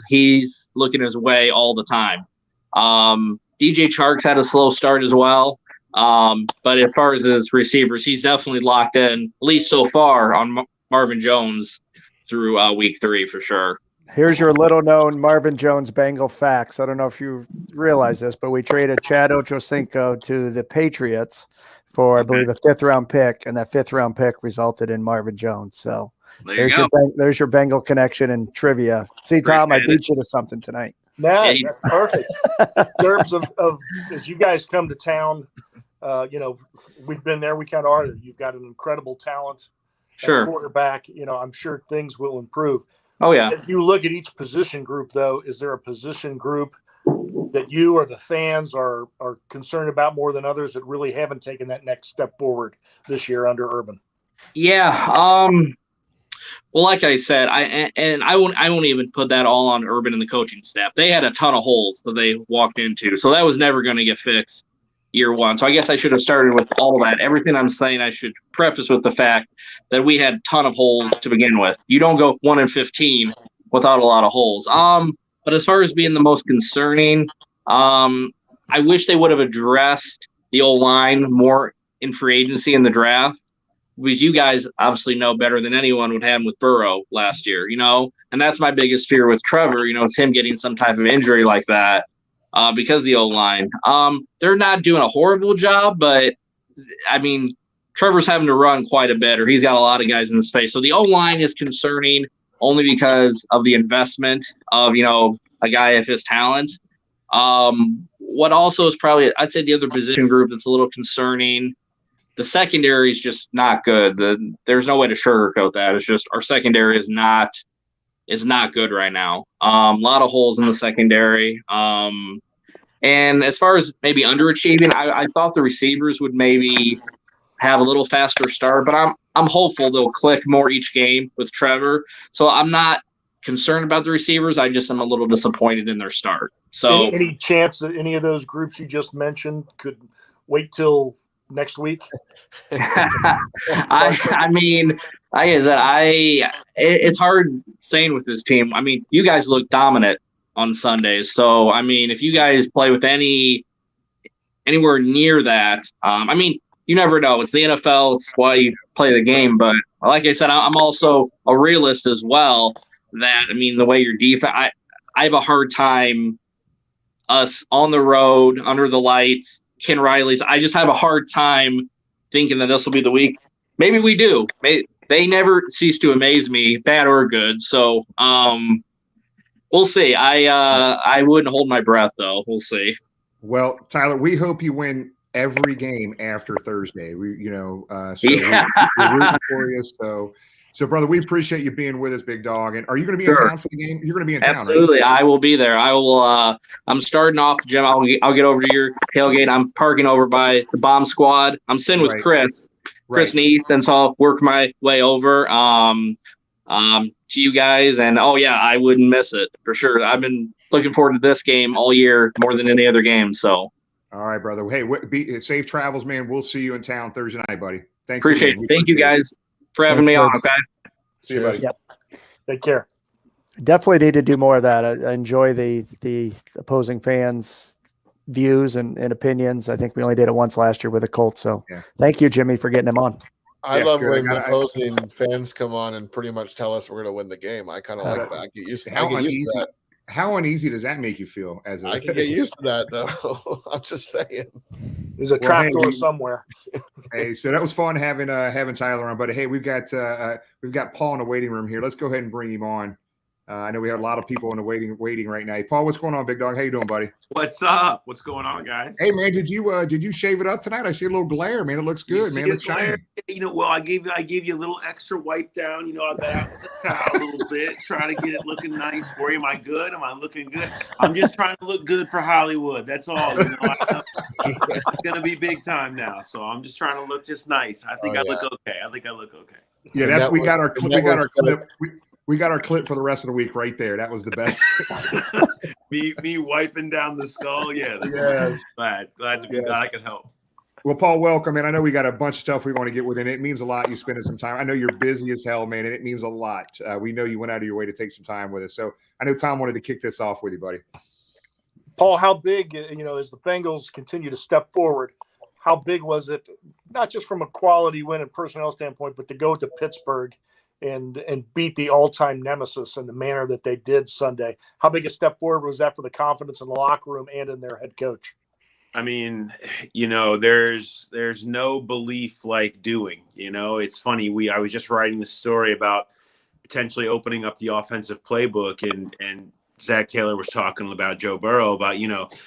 he's looking his way all the time. DJ Chark's had a slow start as well. But as far as his receivers, he's definitely locked in, at least so far, on Marvin Jones through week 3 for sure. Here's your little-known Marvin Jones Bengal facts. I don't know if you realize this, but we traded Chad Ochocinco to the Patriots for, I believe, a 5th-round pick, and that 5th-round pick resulted in Marvin Jones. So there's your Bengal connection and trivia. See, Tom, I beat you to something tonight. No, that's perfect. In terms of as you guys come to town, we've been there. We kind of are. You've got an incredible talent. Sure. Quarterback. I'm sure things will improve. Oh yeah. If you look at each position group, though, is there a position group that you or the fans are concerned about more than others that really haven't taken that next step forward this year under Urban? Yeah. Well, like I said, I won't even put that all on Urban and the coaching staff. They had a ton of holes that they walked into, so that was never going to get fixed year one. So I guess I should have started with all of that. Everything I'm saying, I should preface with the fact that we had a ton of holes to begin with. You don't go 1-15 without a lot of holes. But as far as being the most concerning, I wish they would have addressed the O-line more in free agency in the draft, because you guys obviously know better than anyone what happened with Burrow last year, and that's my biggest fear with Trevor, it's him getting some type of injury like that because of the O-line. They're not doing a horrible job, but I mean, Trevor's having to run quite a bit, or he's got a lot of guys in the space. So the O-line is concerning only because of the investment of, a guy of his talent. What also is probably, I'd say the other position group that's a little concerning, the secondary is just not good. There's no way to sugarcoat that. It's just our secondary is not good right now. A lot of holes in the secondary. And as far as maybe underachieving, I thought the receivers would maybe have a little faster start, but I'm hopeful they'll click more each game with Trevor. So I'm not concerned about the receivers. I just am a little disappointed in their start. So any chance that any of those groups you just mentioned could wait till next week? I mean, like I said, it's hard saying with this team. I mean, you guys look dominant on Sundays. So, I mean, if you guys play with anywhere near that, I mean, you never know. It's the NFL. It's why you play the game. But like I said, I'm also a realist as well. That, I mean, the way your defense, I have a hard time us on the road, under the lights, Ken Riley's. I just have a hard time thinking that this will be the week. Maybe we do. They never cease to amaze me, bad or good. So we'll see. I wouldn't hold my breath, though. We'll see. Well, Tyler, we hope you win every game after Thursday. We're rooting for you. So, brother, we appreciate you being with us, big dog. And are you going to be in town for the game? You're going to be in town, Absolutely. right? I will be there. I will. I'm starting off, Jim. I'll get over to your tailgate. I'm parking over by the Bomb Squad. I'm sitting with Chris Neese, and so I'll work my way over to you guys. And, I wouldn't miss it for sure. I've been looking forward to this game all year more than any other game. So. All right, brother. Hey, safe travels, man. We'll see you in town Thursday night, buddy. Thanks. Appreciate it. Thank you, guys, for having me on. Okay. See you, buddy. Yep. Take care. Definitely need to do more of that. I enjoy the opposing fans' views and opinions. I think we only did it once last year with the Colts. So thank you, Jimmy, for getting him on. I love when the opposing fans come on and pretty much tell us we're going to win the game. I kind of like that. I get used to that. How uneasy does that make you feel? I can get used to that, though. I'm just saying. There's a trapdoor somewhere. Hey, so that was fun having Tyler on, buddy. Hey, we've got Paul in the waiting room here. Let's go ahead and bring him on. I know we have a lot of people in the waiting right now. Paul, what's going on, big dog? How you doing, buddy? What's up? What's going on, guys? Hey, man, did you shave it up tonight? I see a little glare, man. It looks good, man. It's shiny. I gave you a little extra wipe down. I got out with the towel a little bit, trying to get it looking nice for you. Am I good? Am I looking good? I'm just trying to look good for Hollywood. That's all. It's gonna be big time now, so I'm just trying to look just nice. I think I look okay. Yeah, we got our clip. We got our clip for the rest of the week right there. That was the best. me wiping down the skull. Yeah. Glad to be glad I could help. Well, Paul, welcome. And I know we got a bunch of stuff we want to get within. It means a lot you spending some time. I know you're busy as hell, man, and it means a lot. We know you went out of your way to take some time with us. So I know Tom wanted to kick this off with you, buddy. Paul, how big, as the Bengals continue to step forward, how big was it, not just from a quality win and personnel standpoint, but to go to Pittsburgh and beat the all-time nemesis in the manner that they did Sunday? How big a step forward was that for the confidence in the locker room and in their head coach? I mean, there's no belief like doing. It's funny. I was just writing the story about potentially opening up the offensive playbook and Zach Taylor was talking about Joe Burrow, about,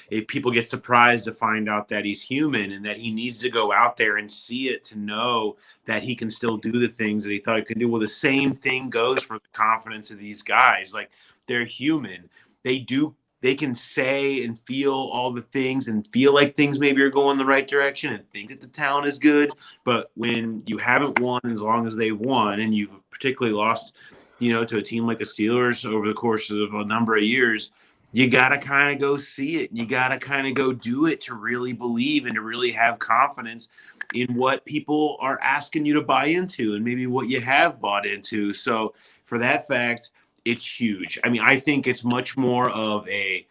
if people get surprised to find out that he's human and that he needs to go out there and see it to know that he can still do the things that he thought he could do. Well, the same thing goes for the confidence of these guys. Like, they're human. They can say and feel all the things and feel like things maybe are going the right direction and think that the talent is good. But when you haven't won as long as they've won, and you've particularly lost, to a team like the Steelers over the course of a number of years, you got to kind of go see it. You got to kind of go do it to really believe and to really have confidence in what people are asking you to buy into and maybe what you have bought into. So for that fact, it's huge. I mean, I think it's much more of a,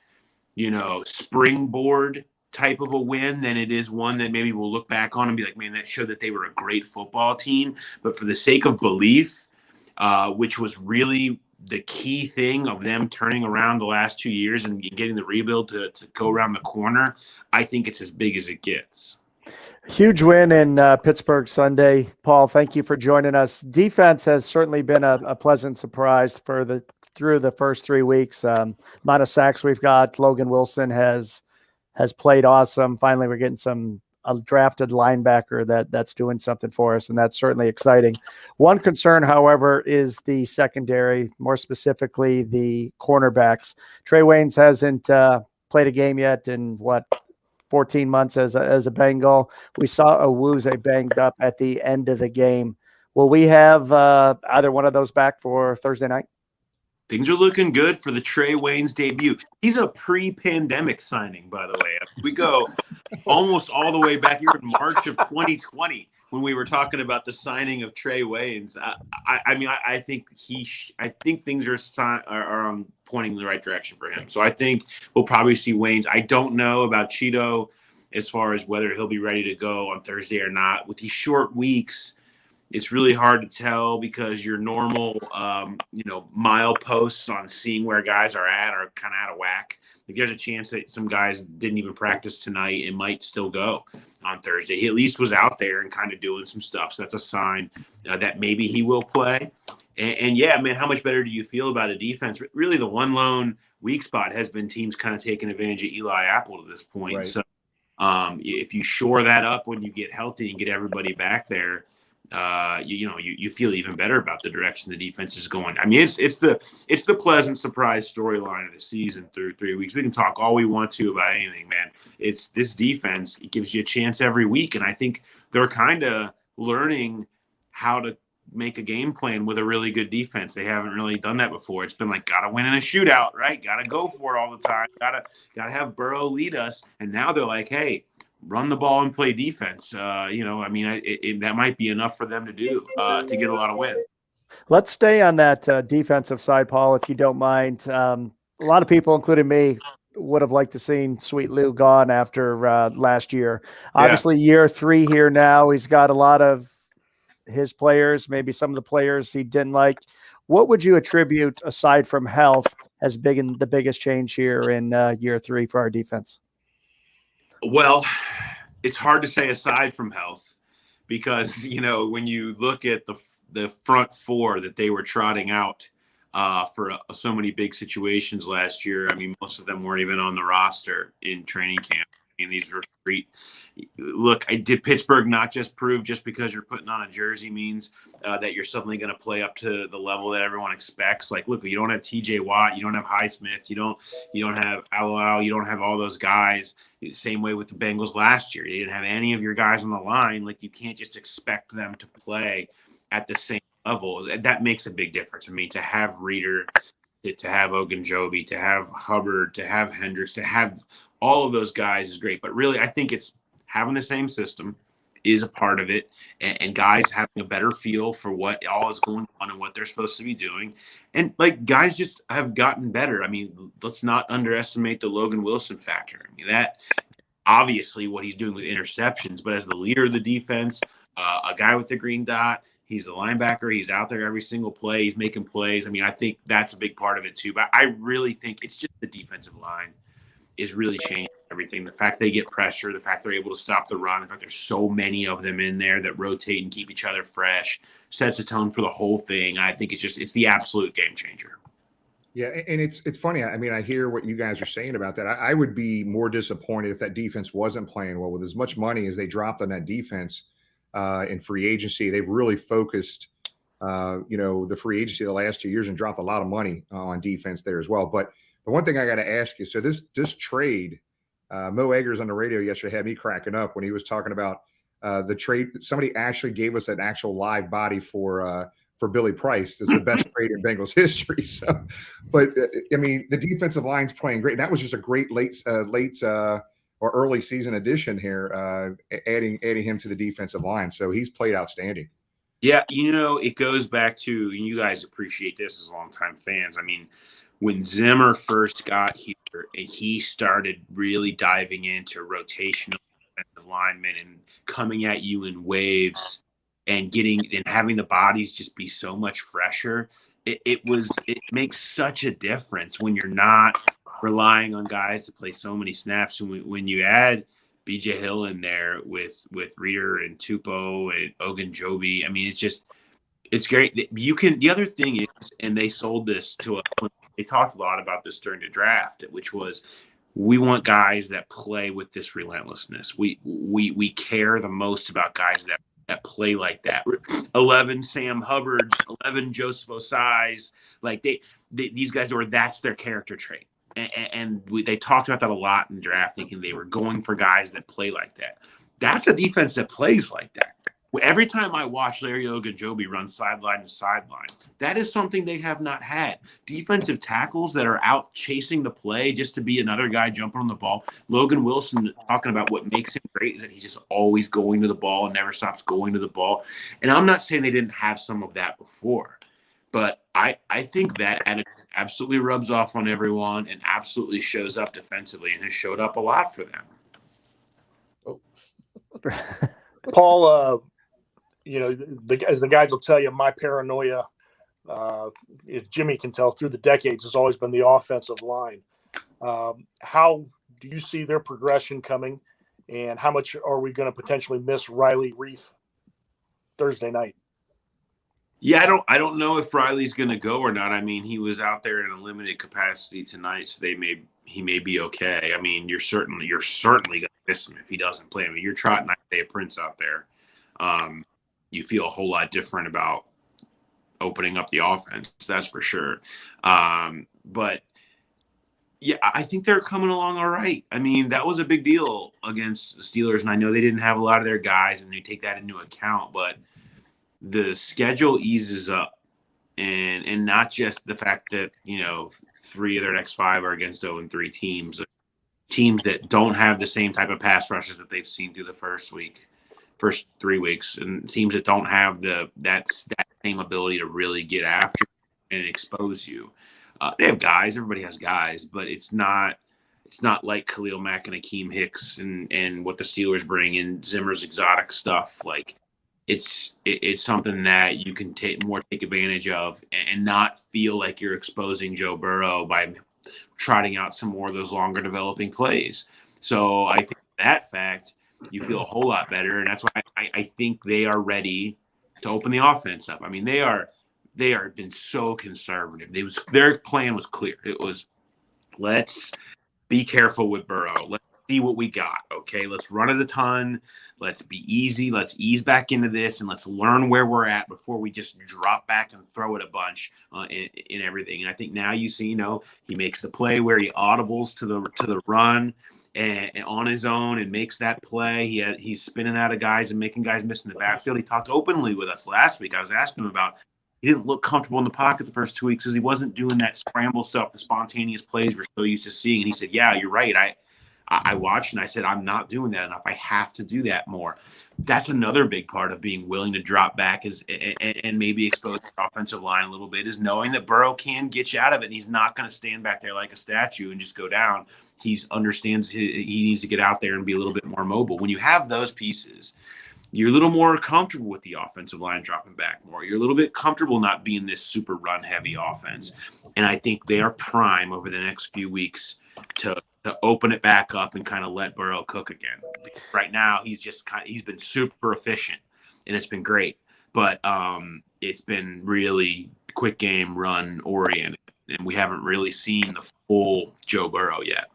springboard type of a win than it is one that maybe we'll look back on and be like, man, that showed that they were a great football team. But for the sake of belief, which was really the key thing of them turning around the last 2 years and getting the rebuild to go around the corner, I think it's as big as it gets. Huge win in Pittsburgh Sunday. Paul, thank you for joining us. Defense has certainly been a pleasant surprise through the first 3 weeks. Amount of sacks we've got. Logan Wilson has played awesome. Finally, we're getting a drafted linebacker that's doing something for us, and that's certainly exciting. One concern, however, is the secondary, more specifically the cornerbacks. Trey Waynes hasn't played a game yet in 14 months as a Bengal. We saw Owuze banged up at the end of the game. Will we have either one of those back for Thursday night? Things are looking good for the Trey Waynes debut. He's a pre-pandemic signing, by the way. We go almost all the way back here in March of 2020 when we were talking about the signing of Trey Waynes. I think things are pointing in the right direction for him. So I think we'll probably see Waynes. I don't know about Cheeto as far as whether he'll be ready to go on Thursday or not. With these short weeks, it's really hard to tell because your normal, mileposts on seeing where guys are kind of out of whack. Like, there's a chance that some guys didn't even practice tonight and might still go on Thursday. He at least was out there and kind of doing some stuff. So that's a sign that maybe he will play. And yeah, man, how much better do you feel about a defense? Really, the one lone weak spot has been teams kind of taking advantage of Eli Apple to this point. Right. So if you shore that up when you get healthy and get everybody back there, you feel even better about the direction the defense is going. I mean, it's the pleasant surprise storyline of the season through 3 weeks. We can talk all we want to about anything, man. It's this defense. It gives you a chance every week, and I think they're kind of learning how to make a game plan with a really good defense. They haven't really done that before. It's been like, gotta win in a shootout, right? Gotta go for it all the time. Gotta have Burrow lead us. And now they're like, hey, run the ball and play defense. That might be enough for them to do to get a lot of wins. Let's stay on that defensive side, Paul, if you don't mind. A lot of people, including me, would have liked to seen Sweet Lou gone after last year. Obviously, year 3 here now. He's got a lot of his players, maybe some of the players he didn't like. What would you attribute, aside from health, as been the biggest change here in year 3 for our defense? Well, it's hard to say aside from health because, when you look at the front four that they were trotting out for so many big situations last year, I mean, most of them weren't even on the roster in training camp. I mean, these were street. Look, did Pittsburgh not just prove just because you're putting on a jersey means that you're suddenly going to play up to the level that everyone expects? Like, look, you don't have TJ Watt, you don't have Highsmith, you don't have Aluau, you don't have all those guys. Same way with the Bengals last year. You didn't have any of your guys on the line. Like, you can't just expect them to play at the same level. That makes a big difference. I mean, to have Reeder, to have Ogunjobi, to have Hubbard, to have Hendricks, to have all of those guys is great. But really, I think it's having the same system is a part of it, and guys having a better feel for what all is going on and what they're supposed to be doing. And, like, guys just have gotten better. I mean, let's not underestimate the Logan Wilson factor. I mean, that obviously what he's doing with interceptions, but as the leader of the defense, a guy with the green dot, he's the linebacker. He's out there every single play. He's making plays. I mean, I think that's a big part of it too. But I really think it's just the defensive line is really changing everything. The fact they get pressure, the fact they're able to stop the run, the fact there's so many of them in there that rotate and keep each other fresh, sets a tone for the whole thing. I think it's the absolute game changer. Yeah, and it's funny. I mean, I hear what you guys are saying about that. I would be more disappointed if that defense wasn't playing well. With as much money as they dropped on that defense in free agency, they've really focused, the free agency the last 2 years and dropped a lot of money on defense there as well. But the one thing I got to ask you, so this trade, Mo Eggers on the radio yesterday had me cracking up when he was talking about the trade. Somebody actually gave us an actual live body for Billy Price. That's the best trade in Bengals history. So, but I mean, the defensive line's playing great. And that was just a great late or early season addition here, adding him to the defensive line. So he's played outstanding. Yeah, it goes back to, and you guys appreciate this as longtime fans. I mean, when Zimmer first got here, and he started really diving into rotational defensive linemen and coming at you in waves and having the bodies just be so much fresher. It makes such a difference when you're not relying on guys to play so many snaps. And when you add BJ Hill in there with Reader and Tupou and Ogunjobi, I mean, it's great. The other thing is, and they sold this to us, they talked a lot about this during the draft, which was, we want guys that play with this relentlessness. We care the most about guys that play like that. 11 Sam Hubbards, 11 Joseph Osai's, like these guys that's their character trait. And they talked about that a lot in the draft, thinking they were going for guys that play like that. That's a defense that plays like that. Every time I watch Larry Ogunjobi run sideline to sideline, that is something they have not had. Defensive tackles that are out chasing the play just to be another guy jumping on the ball. Logan Wilson talking about what makes him great is that he's just always going to the ball and never stops going to the ball. And I'm not saying they didn't have some of that before, but I think that attitude absolutely rubs off on everyone and absolutely shows up defensively and has showed up a lot for them. Oh. Paul, the guys will tell you, my paranoia, if Jimmy can tell, through the decades has always been the offensive line. How do you see their progression coming, and how much are we going to potentially miss Riley Reef Thursday night? Yeah, I don't know if Riley's going to go or not. I mean, he was out there in a limited capacity tonight, so he may be okay. I mean, you're certainly going to miss him if he doesn't play. I mean, you're trotting Isaiah Prince out there. You feel a whole lot different about opening up the offense, that's for sure. But yeah, I think they're coming along all right. I mean, that was a big deal against the Steelers, and I know they didn't have a lot of their guys, and they take that into account, but the schedule eases up, and not just the fact that, 3 of their next 5 are against 0-3 teams that don't have the same type of pass rushes that they've seen through the first 3 weeks, and teams that don't have that same ability to really get after and expose you. They have guys, everybody has guys, but it's not like Khalil Mack and Akeem Hicks and what the Steelers bring in Zimmer's exotic stuff. Like it's something that you can take advantage of and not feel like you're exposing Joe Burrow by trotting out some more of those longer developing plays. So I think that fact, you feel a whole lot better, and that's why I think they are ready to open the offense up. I mean, they are been so conservative. Their plan was clear. It was, let's be careful with Burrow. Let's see what we got. Okay, let's run it a ton. Let's be easy. Let's ease back into this, and let's learn where we're at before we just drop back and throw it a bunch in everything. And I think now you see, he makes the play where he audibles to the run and on his own and makes that play. He's spinning out of guys and making guys miss in the backfield. He talked openly with us last week. I was asking him about, he didn't look comfortable in the pocket the first 2 weeks because he wasn't doing that scramble stuff, the spontaneous plays we're so used to seeing. And he said, yeah, you're right. I watched and I said, I'm not doing that enough. I have to do that more. That's another big part of being willing to drop back and maybe expose the offensive line a little bit, is knowing that Burrow can get you out of it. And he's not going to stand back there like a statue and just go down. He understands he needs to get out there and be a little bit more mobile. When you have those pieces, you're a little more comfortable with the offensive line dropping back more. You're a little bit comfortable not being this super run-heavy offense. And I think they are prime over the next few weeks to open it back up and kind of let Burrow cook again. Right now, he's been super efficient, and it's been great. But it's been really quick game run oriented, and we haven't really seen the full Joe Burrow yet.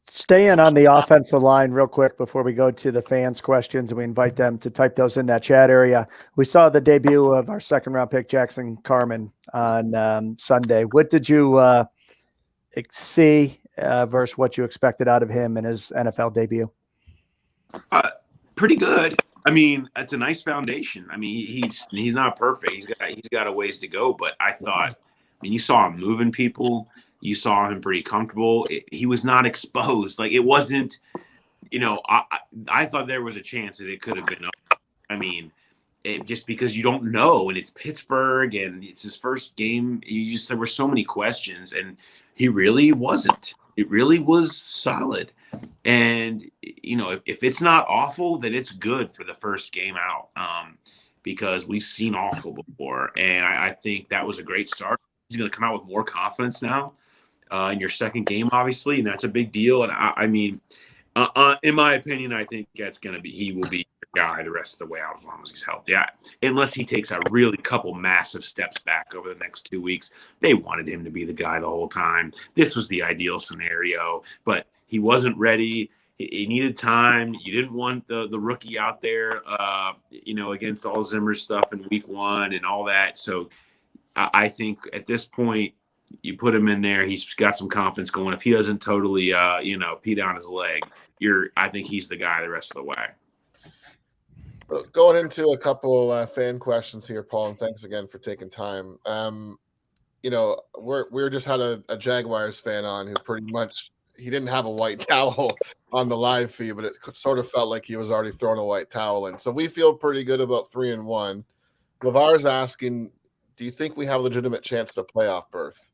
Staying on the offensive line real quick before we go to the fans' questions, and we invite them to type those in that chat area. We saw the debut of our second-round pick, Jackson Carman, on Sunday. What did you see versus what you expected out of him in his NFL debut? Pretty good. I mean, it's a nice foundation. I mean, he's not perfect. He's got a ways to go, but I mean, you saw him moving people. You saw him pretty comfortable. He was not exposed. Like, it wasn't, I thought there was a chance that it could have been. I mean, just because you don't know, and it's Pittsburgh and it's his first game, there were so many questions, and he really wasn't. It really was solid. And, if it's not awful, then it's good for the first game out, because we've seen awful before. And I think that was a great start. He's going to come out with more confidence now in your second game, obviously, and that's a big deal. And I mean, in my opinion, I think he will be the guy the rest of the way out as long as he's healthy. Unless he takes a really couple massive steps back over the next 2 weeks. They wanted him to be the guy the whole time. This was the ideal scenario, but he wasn't ready. He needed time. You didn't want the rookie out there, against all Zimmer's stuff in week 1 and all that. So I think at this point, you put him in there. He's got some confidence going. If he doesn't totally, pee down his leg, I think he's the guy the rest of the way. Going into a couple fan questions here, Paul, and thanks again for taking time. We're just had a Jaguars fan on who pretty much he didn't have a white towel on the live feed, but it sort of felt like he was already throwing a white towel in. So we feel pretty good about 3-1. LeVar's asking, do you think we have a legitimate chance at a playoff berth?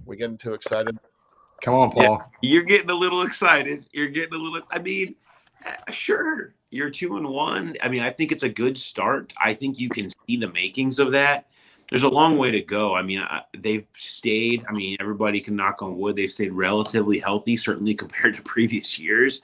We getting too excited? Come on, Paul. Yeah, you're getting a little excited. I mean, sure. You're 2-1. I mean, I think it's a good start. I think you can see the makings of that. There's a long way to go. I mean, they've stayed. I mean, everybody can knock on wood. They've stayed relatively healthy, certainly compared to previous years.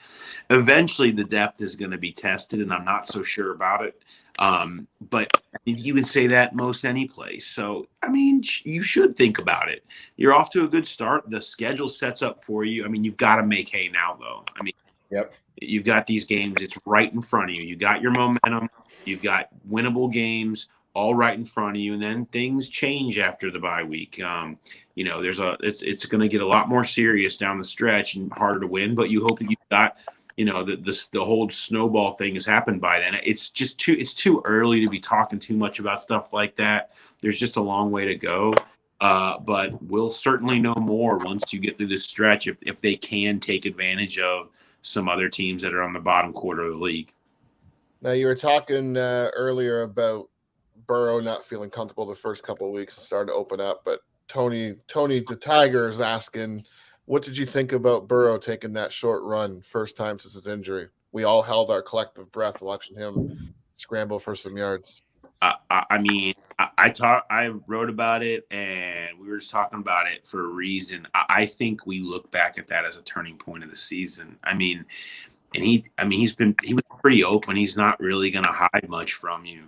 Eventually, the depth is going to be tested, and I'm not so sure about it. But I think you would say that most any place. So, I mean, you should think about it. You're off to a good start. The schedule sets up for you. I mean, you've got to make hay now, though. I mean, yep. You've got these games. It's right in front of you. You got your momentum. You've got winnable games all right in front of you, and then things change after the bye week. It's going to get a lot more serious down the stretch and harder to win. But you hope that you've got, the whole snowball thing has happened by then. It's too early to be talking too much about stuff like that. There's just a long way to go. But we'll certainly know more once you get through this stretch if they can take advantage of some other teams that are on the bottom quarter of the league. Now, you were talking earlier about Burrow not feeling comfortable the first couple of weeks and starting to open up, but Tony the Tiger is asking, what did you think about Burrow taking that short run first time since his injury? We all held our collective breath watching him scramble for some yards. I wrote about it, and we were just talking about it for a reason. I think we look back at that as a turning point of the season. He was pretty open. He's not really going to hide much from you.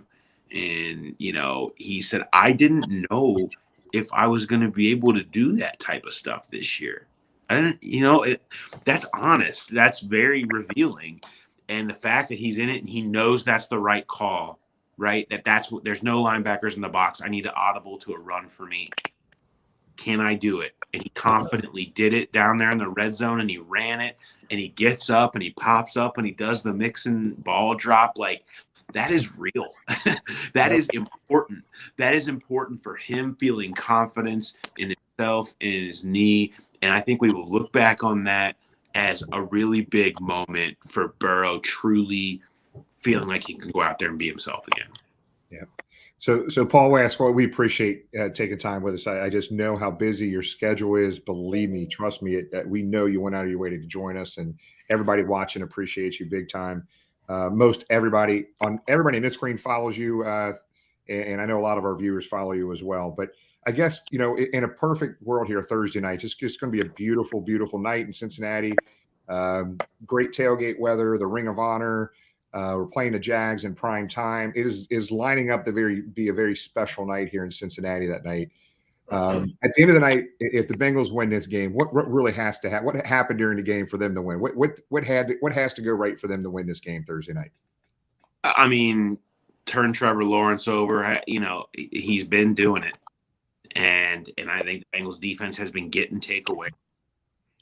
And, he said, I didn't know if I was going to be able to do that type of stuff this year. I didn't, that's honest. That's very revealing. And the fact that he's in it and he knows that's the right call, right? That's what, there's no linebackers in the box. I need to audible to a run for me. Can I do it? And he confidently did it down there in the red zone, and he ran it, and he gets up and he pops up and he does the mixing ball drop. Like, that is real. That is important. That is important for him feeling confidence in himself and in his knee. And I think we will look back on that as a really big moment for Burrow truly feeling like he can go out there and be himself again. Yeah. So Paul Westphal, we appreciate taking time with us. I just know how busy your schedule is. Believe me, trust me, we know you went out of your way to join us, and everybody watching appreciates you big time. Most everybody in this screen follows you, and I know a lot of our viewers follow you as well. But I guess, in a perfect world here, Thursday night, just going to be a beautiful, beautiful night in Cincinnati. Great tailgate weather, the Ring of Honor. We're playing the Jags in prime time. It is lining up to be a very special night here in Cincinnati that night. At the end of the night, if the Bengals win this game, what really has to happen? What happened during the game for them to win? What has to go right for them to win this game Thursday night? I mean, turn Trevor Lawrence over. You know, he's been doing it, and I think the Bengals defense has been getting takeaway.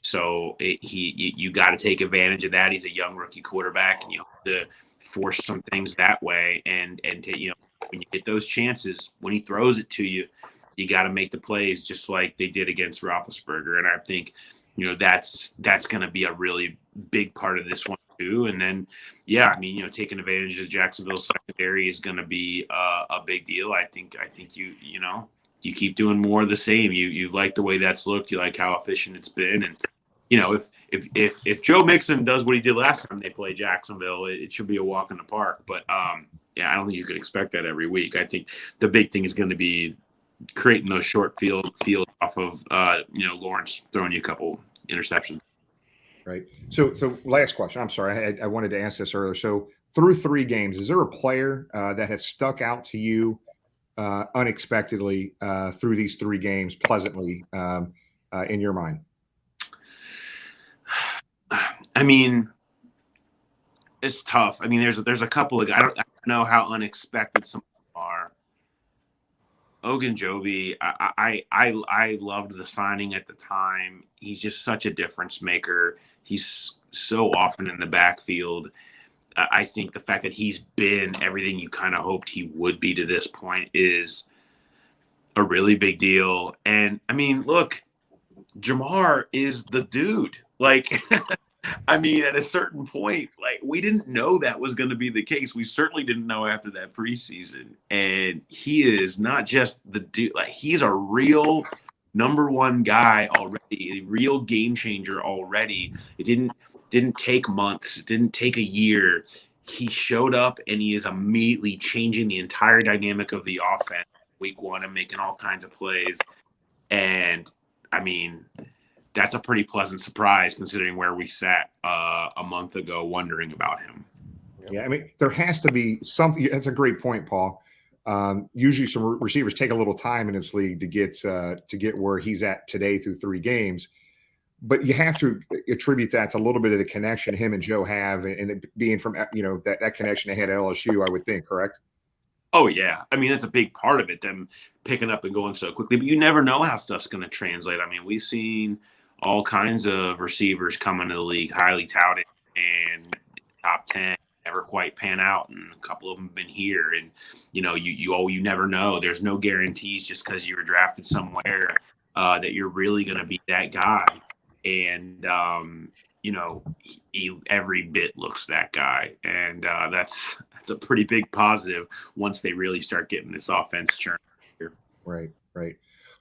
So you got to take advantage of that. He's a young rookie quarterback, and you have to force some things that way. And to, when you get those chances, when he throws it to you, you got to make the plays just like they did against Roethlisberger. And I think, that's going to be a really big part of this one too. And then, taking advantage of Jacksonville's secondary is going to be a big deal. I think you keep doing more of the same. You like the way that's looked. You like how efficient it's been. And, if Joe Mixon does what he did last time they played Jacksonville, it should be a walk in the park. But, I don't think you could expect that every week. I think the big thing is going to be creating those short field off of, Lawrence throwing you a couple interceptions. Right. So last question. I'm sorry. I wanted to ask this earlier. So through 3 games, is there a player that has stuck out to you unexpectedly through these 3 games pleasantly in your mind? I mean, it's tough. I mean, there's a couple of, I don't know how unexpected some are. Ogunjobi, I loved the signing at the time. He's just such a difference maker. He's so often in the backfield. I think the fact that he's been everything you kind of hoped he would be to this point is a really big deal. And I mean, look, Jamar is the dude. Like, I mean, at a certain point, like, we didn't know that was going to be the case. We certainly didn't know after that preseason. And he is not just the dude. Like, he's a real number 1 guy already, a real game changer already. It didn't take months. It didn't take a year. He showed up and he is immediately changing the entire dynamic of the offense week 1 and making all kinds of plays. And I mean, that's a pretty pleasant surprise considering where we sat a month ago wondering about him. Yeah, I mean, there has to be something. That's a great point, Paul. Usually some receivers take a little time in this league to get where he's at today through 3 games. But you have to attribute that to a little bit of the connection him and Joe have, and it being from, that connection they had at LSU, I would think, correct? Oh, yeah. I mean, that's a big part of it, them picking up and going so quickly. But you never know how stuff's going to translate. I mean, we've seen all kinds of receivers come into the league, highly touted and top 10, never quite pan out. And a couple of them have been here. And, you never know. There's no guarantees just because you were drafted somewhere that you're really going to be that guy. And, he every bit looks that guy. And that's a pretty big positive once they really start getting this offense churned here. Right.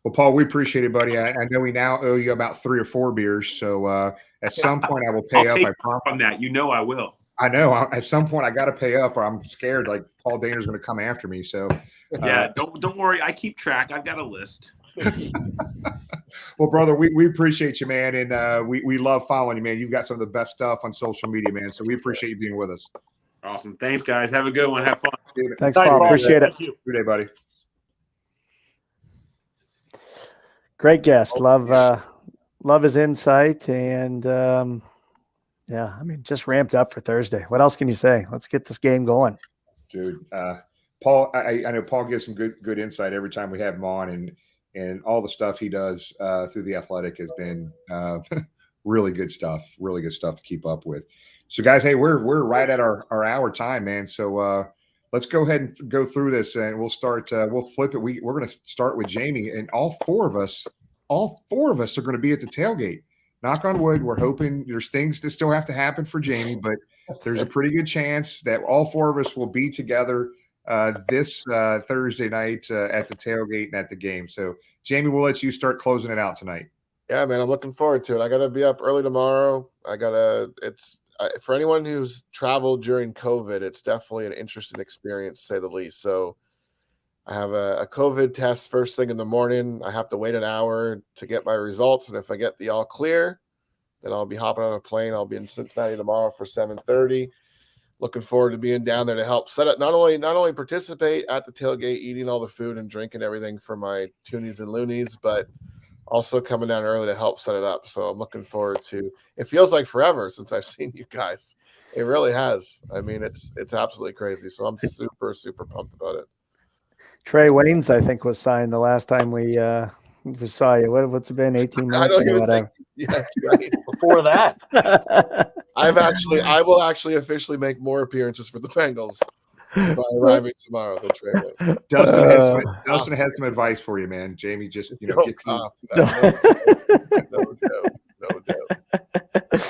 Well, Paul, we appreciate it, buddy. I know we now owe you about 3 or 4 beers. So at some point I will pay up. I promise. On that. I will. I know. At some point I got to pay up or I'm scared like Paul Dehner's going to come after me. So yeah, don't worry. I keep track. I've got a list. Well, brother, we appreciate you, man. And we love following you, man. You've got some of the best stuff on social media, man. So we appreciate you being with us. Awesome. Thanks, guys. Have a good one. Have fun. Thanks, Paul. Appreciate it. Good day, buddy. Great guest. Love his insight. And, I mean, just ramped up for Thursday. What else can you say? Let's get this game going. Dude, Paul, I know Paul gives some good insight every time we have him on, and all the stuff he does through The Athletic has been really good stuff to keep up with. So, guys, hey, we're right at our hour time, man. So let's go ahead and go through this, and we'll start. We'll flip it. We're going to start with Jamie, and all four of us are going to be at the tailgate. Knock on wood. We're hoping there's things that still have to happen for Jamie, but there's a pretty good chance that all 4 of us will be together this Thursday night at the tailgate and at the game. So, Jamie, we'll let you start closing it out tonight. Yeah, man, I'm looking forward to it. I got to be up early tomorrow. For anyone who's traveled during COVID, it's definitely an interesting experience, to say the least. So I have a COVID test first thing in the morning. I have to wait an hour to get my results. And if I get the all clear, then I'll be hopping on a plane. I'll be in Cincinnati tomorrow for 7:30. looking forward to being down there to help set up, not only participate at the tailgate, eating all the food and drinking everything for my toonies and loonies, but also coming down early to help set it up. So I'm looking forward to. It feels like forever since I've seen you guys. It really has. I mean, it's absolutely crazy. So I'm super, super pumped about it. Trey Waynes, I think, was signed the last time we saw you. What's it been, 18 months or whatever? Right. Before that. I will actually officially make more appearances for the Bengals by arriving tomorrow than Trey Waynes. Dustin has some advice for you, man. Jamie, just No doubt.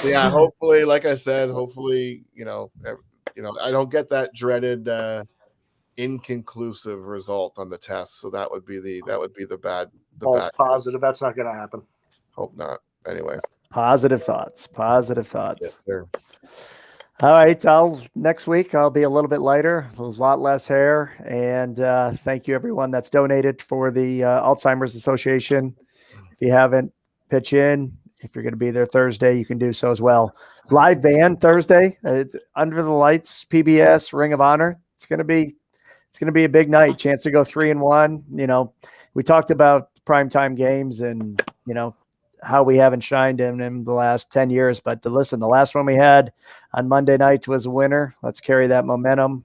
Yeah, hopefully, like I said, I don't get that dreaded inconclusive result on the test. So that would be the bad. False positive. That's not going to happen. Hope not. Anyway. Positive thoughts. Yes, sir. All right. Next week I'll be a little bit lighter, a lot less hair. And thank you everyone that's donated for the Alzheimer's Association. If you haven't, pitch in. If you're going to be there Thursday, you can do so as well. Live band Thursday. It's Under the Lights, PBS, Ring of Honor. It's going to be a big night. Chance to go 3-1. We talked about primetime games and, how we haven't shined in the last 10 years. But the last one we had on Monday night was a winner. Let's carry that momentum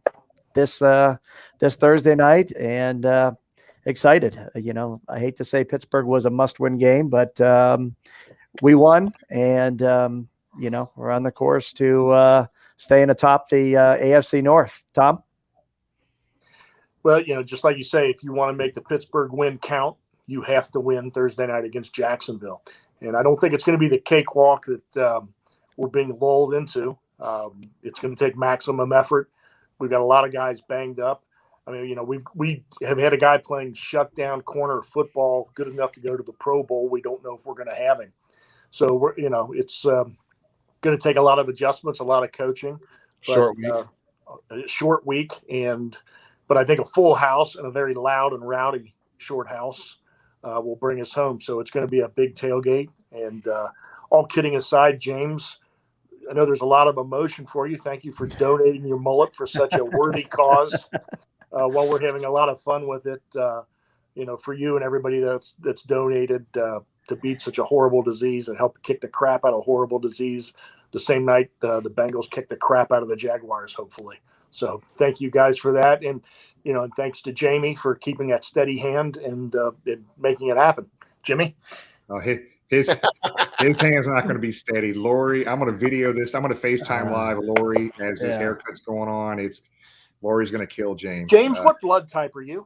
this Thursday night, and excited. I hate to say Pittsburgh was a must-win game, but we won, and we're on the course to staying atop the AFC North. Tom? Well, just like you say, if you want to make the Pittsburgh win count, you have to win Thursday night against Jacksonville. And I don't think it's going to be the cakewalk that we're being lulled into. It's going to take maximum effort. We've got a lot of guys banged up. I mean, we have had a guy playing shutdown corner football good enough to go to the Pro Bowl. We don't know if we're going to have him. So it's going to take a lot of adjustments, a lot of coaching. Short week, but I think a full house and a very loud and rowdy short house will bring us home. So it's going to be a big tailgate. And all kidding aside, James, I know there's a lot of emotion for you. Thank you for donating your mullet for such a worthy cause. While we're having a lot of fun with it, for you and everybody that's donated to beat such a horrible disease and help kick the crap out of horrible disease the same night the Bengals kick the crap out of the Jaguars, hopefully. So thank you guys for that. And, and thanks to Jamie for keeping that steady hand and making it happen. Jimmy? Oh, his hand's not going to be steady. Lori, I'm going to video this. I'm going to FaceTime live Lori as his haircut's going on. Lori's going to kill James. James, what blood type are you?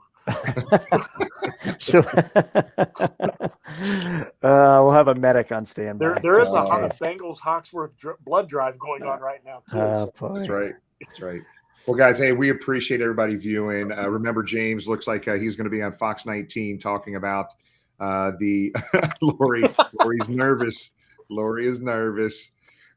We'll have a medic on standby. There is a Bengals Hawksworth blood drive going on right now, too. That's right. That's right. Well, guys, hey, we appreciate everybody viewing. Remember, James looks like he's going to be on Fox 19 talking about the Lori's nervous. Lori is nervous.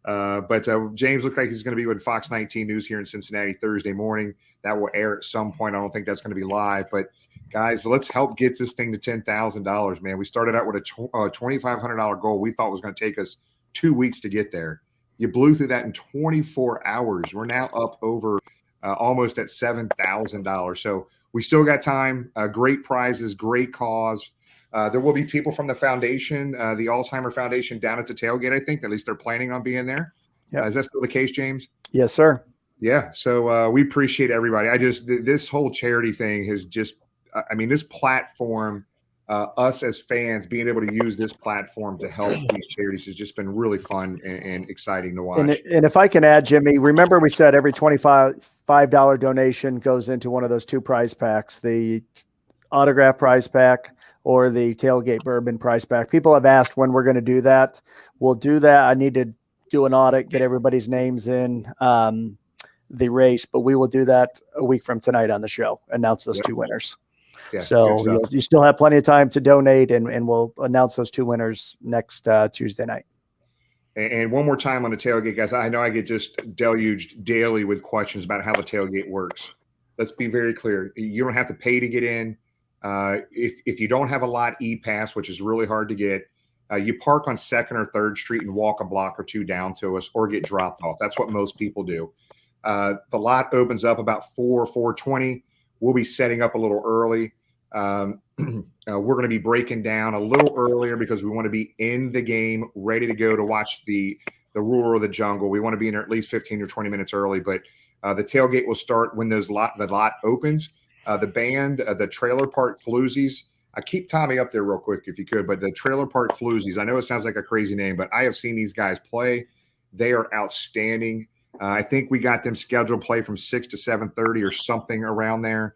But James looks like he's going to be with Fox 19 News here in Cincinnati Thursday morning. That will air at some point. I don't think that's going to be live. But, guys, let's help get this thing to $10,000, man. We started out with a $2,500 goal we thought was going to take us 2 weeks to get there. You blew through that in 24 hours. We're now up over almost at $7,000. So we still got time. Great prizes, great cause. There will be people from the foundation, the Alzheimer Foundation, down at the tailgate, I think. At least they're planning on being there. Is that still the case, James? Yes, sir. Yeah. So we appreciate everybody. This whole charity thing has just, this platform, us as fans being able to use this platform to help these charities has just been really fun and exciting to watch. And if I can add, Jimmy, remember we said every $25 donation goes into one of those two prize packs, the autograph prize pack or the tailgate bourbon prize pack. People have asked when we're going to do that. We'll do that. I need to do an audit, get everybody's names in the race, but we will do that a week from tonight on the show, announce those two winners. Yeah, so you still have plenty of time to donate, and we'll announce those two winners next Tuesday night. And one more time on the tailgate, guys. I know I get just deluged daily with questions about how the tailgate works. Let's be very clear. You don't have to pay to get in. If you don't have a lot E-Pass, which is really hard to get, you park on 2nd or 3rd Street and walk a block or two down to us or get dropped off. That's what most people do. The lot opens up about 4:20. We'll be setting up a little early. We're going to be breaking down a little earlier because we want to be in the game, ready to go to watch the roar of the jungle. We want to be in there at least 15 or 20 minutes early, but the tailgate will start when the lot opens. The band, the Trailer Park Floozies. I keep Tommy up there real quick if you could, but the Trailer Park Floozies. I know it sounds like a crazy name, but I have seen these guys play. They are outstanding. I think we got them scheduled to play from 6 to 7:30 or something around there.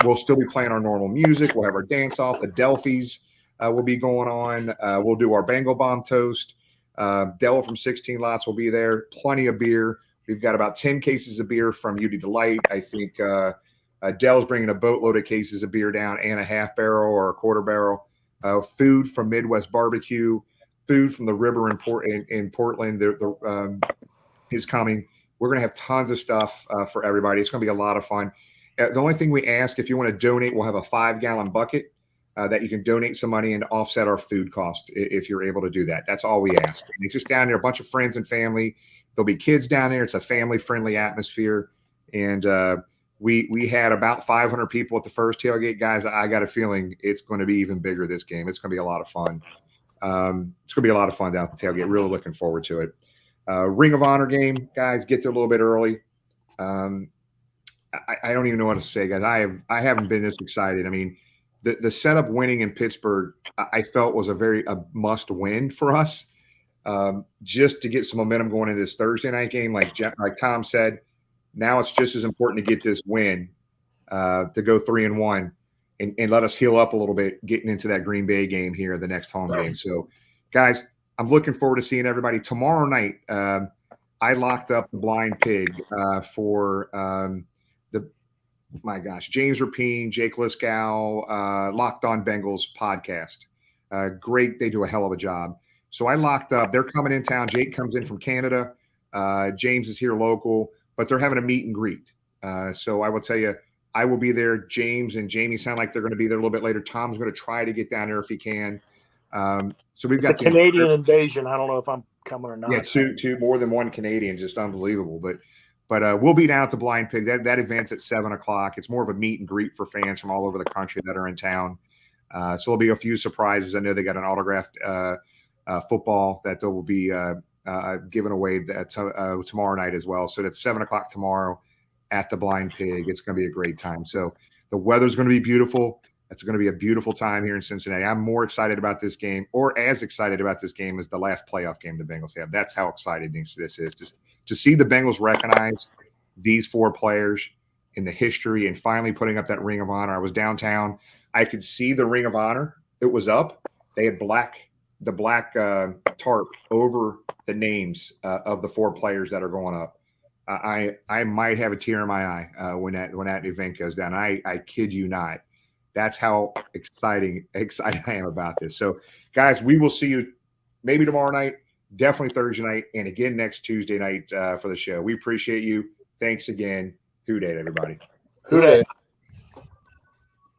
We'll still be playing our normal music. We'll have our dance off. The Delphies will be going on. We'll do our Bengal bomb toast. Dell from 16 Lots will be there. Plenty of beer. We've got about 10 cases of beer from UD Delight. I think Dell's bringing a boatload of cases of beer down and a half barrel or a quarter barrel. Food from Midwest Barbecue. Food from the river in Portland is coming. We're going to have tons of stuff for everybody. It's going to be a lot of fun. The only thing we ask, if you want to donate, we'll have a 5-gallon bucket that you can donate some money and offset our food cost if you're able to do that. That's all we ask. And it's just down there, a bunch of friends and family. There'll be kids down there. It's a family-friendly atmosphere. And we had about 500 people at the first tailgate. Guys, I got a feeling it's going to be even bigger this game. It's going to be a lot of fun. It's going to be a lot of fun down at the tailgate. Really looking forward to it. Ring of Honor game, guys, get there a little bit early. I don't even know what to say, guys. I haven't been this excited. I mean, the setup winning in Pittsburgh, I felt was a must win for us, just to get some momentum going into this Thursday night game. Like Tom said, now it's just as important to get this win to go 3-1 and let us heal up a little bit getting into that Green Bay game here, the next home game. So, guys, I'm looking forward to seeing everybody tomorrow night. I locked up the Blind Pig for James Rapine, Jake Liskow, Locked On Bengals podcast. Great. They do a hell of a job. So I locked up. They're coming in town. Jake comes in from Canada. James is here local, but they're having a meet and greet. So I will tell you, I will be there. James and Jamie sound like they're going to be there a little bit later. Tom's going to try to get down there if he can. So we've got the Canadian invasion. I don't know if I'm coming or not. Yeah, two more than one Canadian, just unbelievable. But we'll be down at the Blind Pig. That event's at 7:00. It's more of a meet and greet for fans from all over the country that are in town. So there'll be a few surprises. I know they got an autographed football that they will be giving away tomorrow night as well. So that's 7:00 tomorrow at the Blind Pig. It's going to be a great time. So the weather's going to be beautiful. It's going to be a beautiful time here in Cincinnati. I'm more excited about this game, or as excited about this game as the last playoff game the Bengals have. That's how exciting this is. To see the Bengals recognize these 4 players in the history and finally putting up that Ring of Honor. I was downtown. I could see the Ring of Honor. It was up. They had the black tarp over the names of the 4 players that are going up. I might have a tear in my eye when that event goes down. I kid you not. That's how excited I am about this. So, guys, we will see you maybe tomorrow night, definitely Thursday night, and again next Tuesday night for the show. We appreciate you. Thanks again. Who Dey, everybody. Who Dey.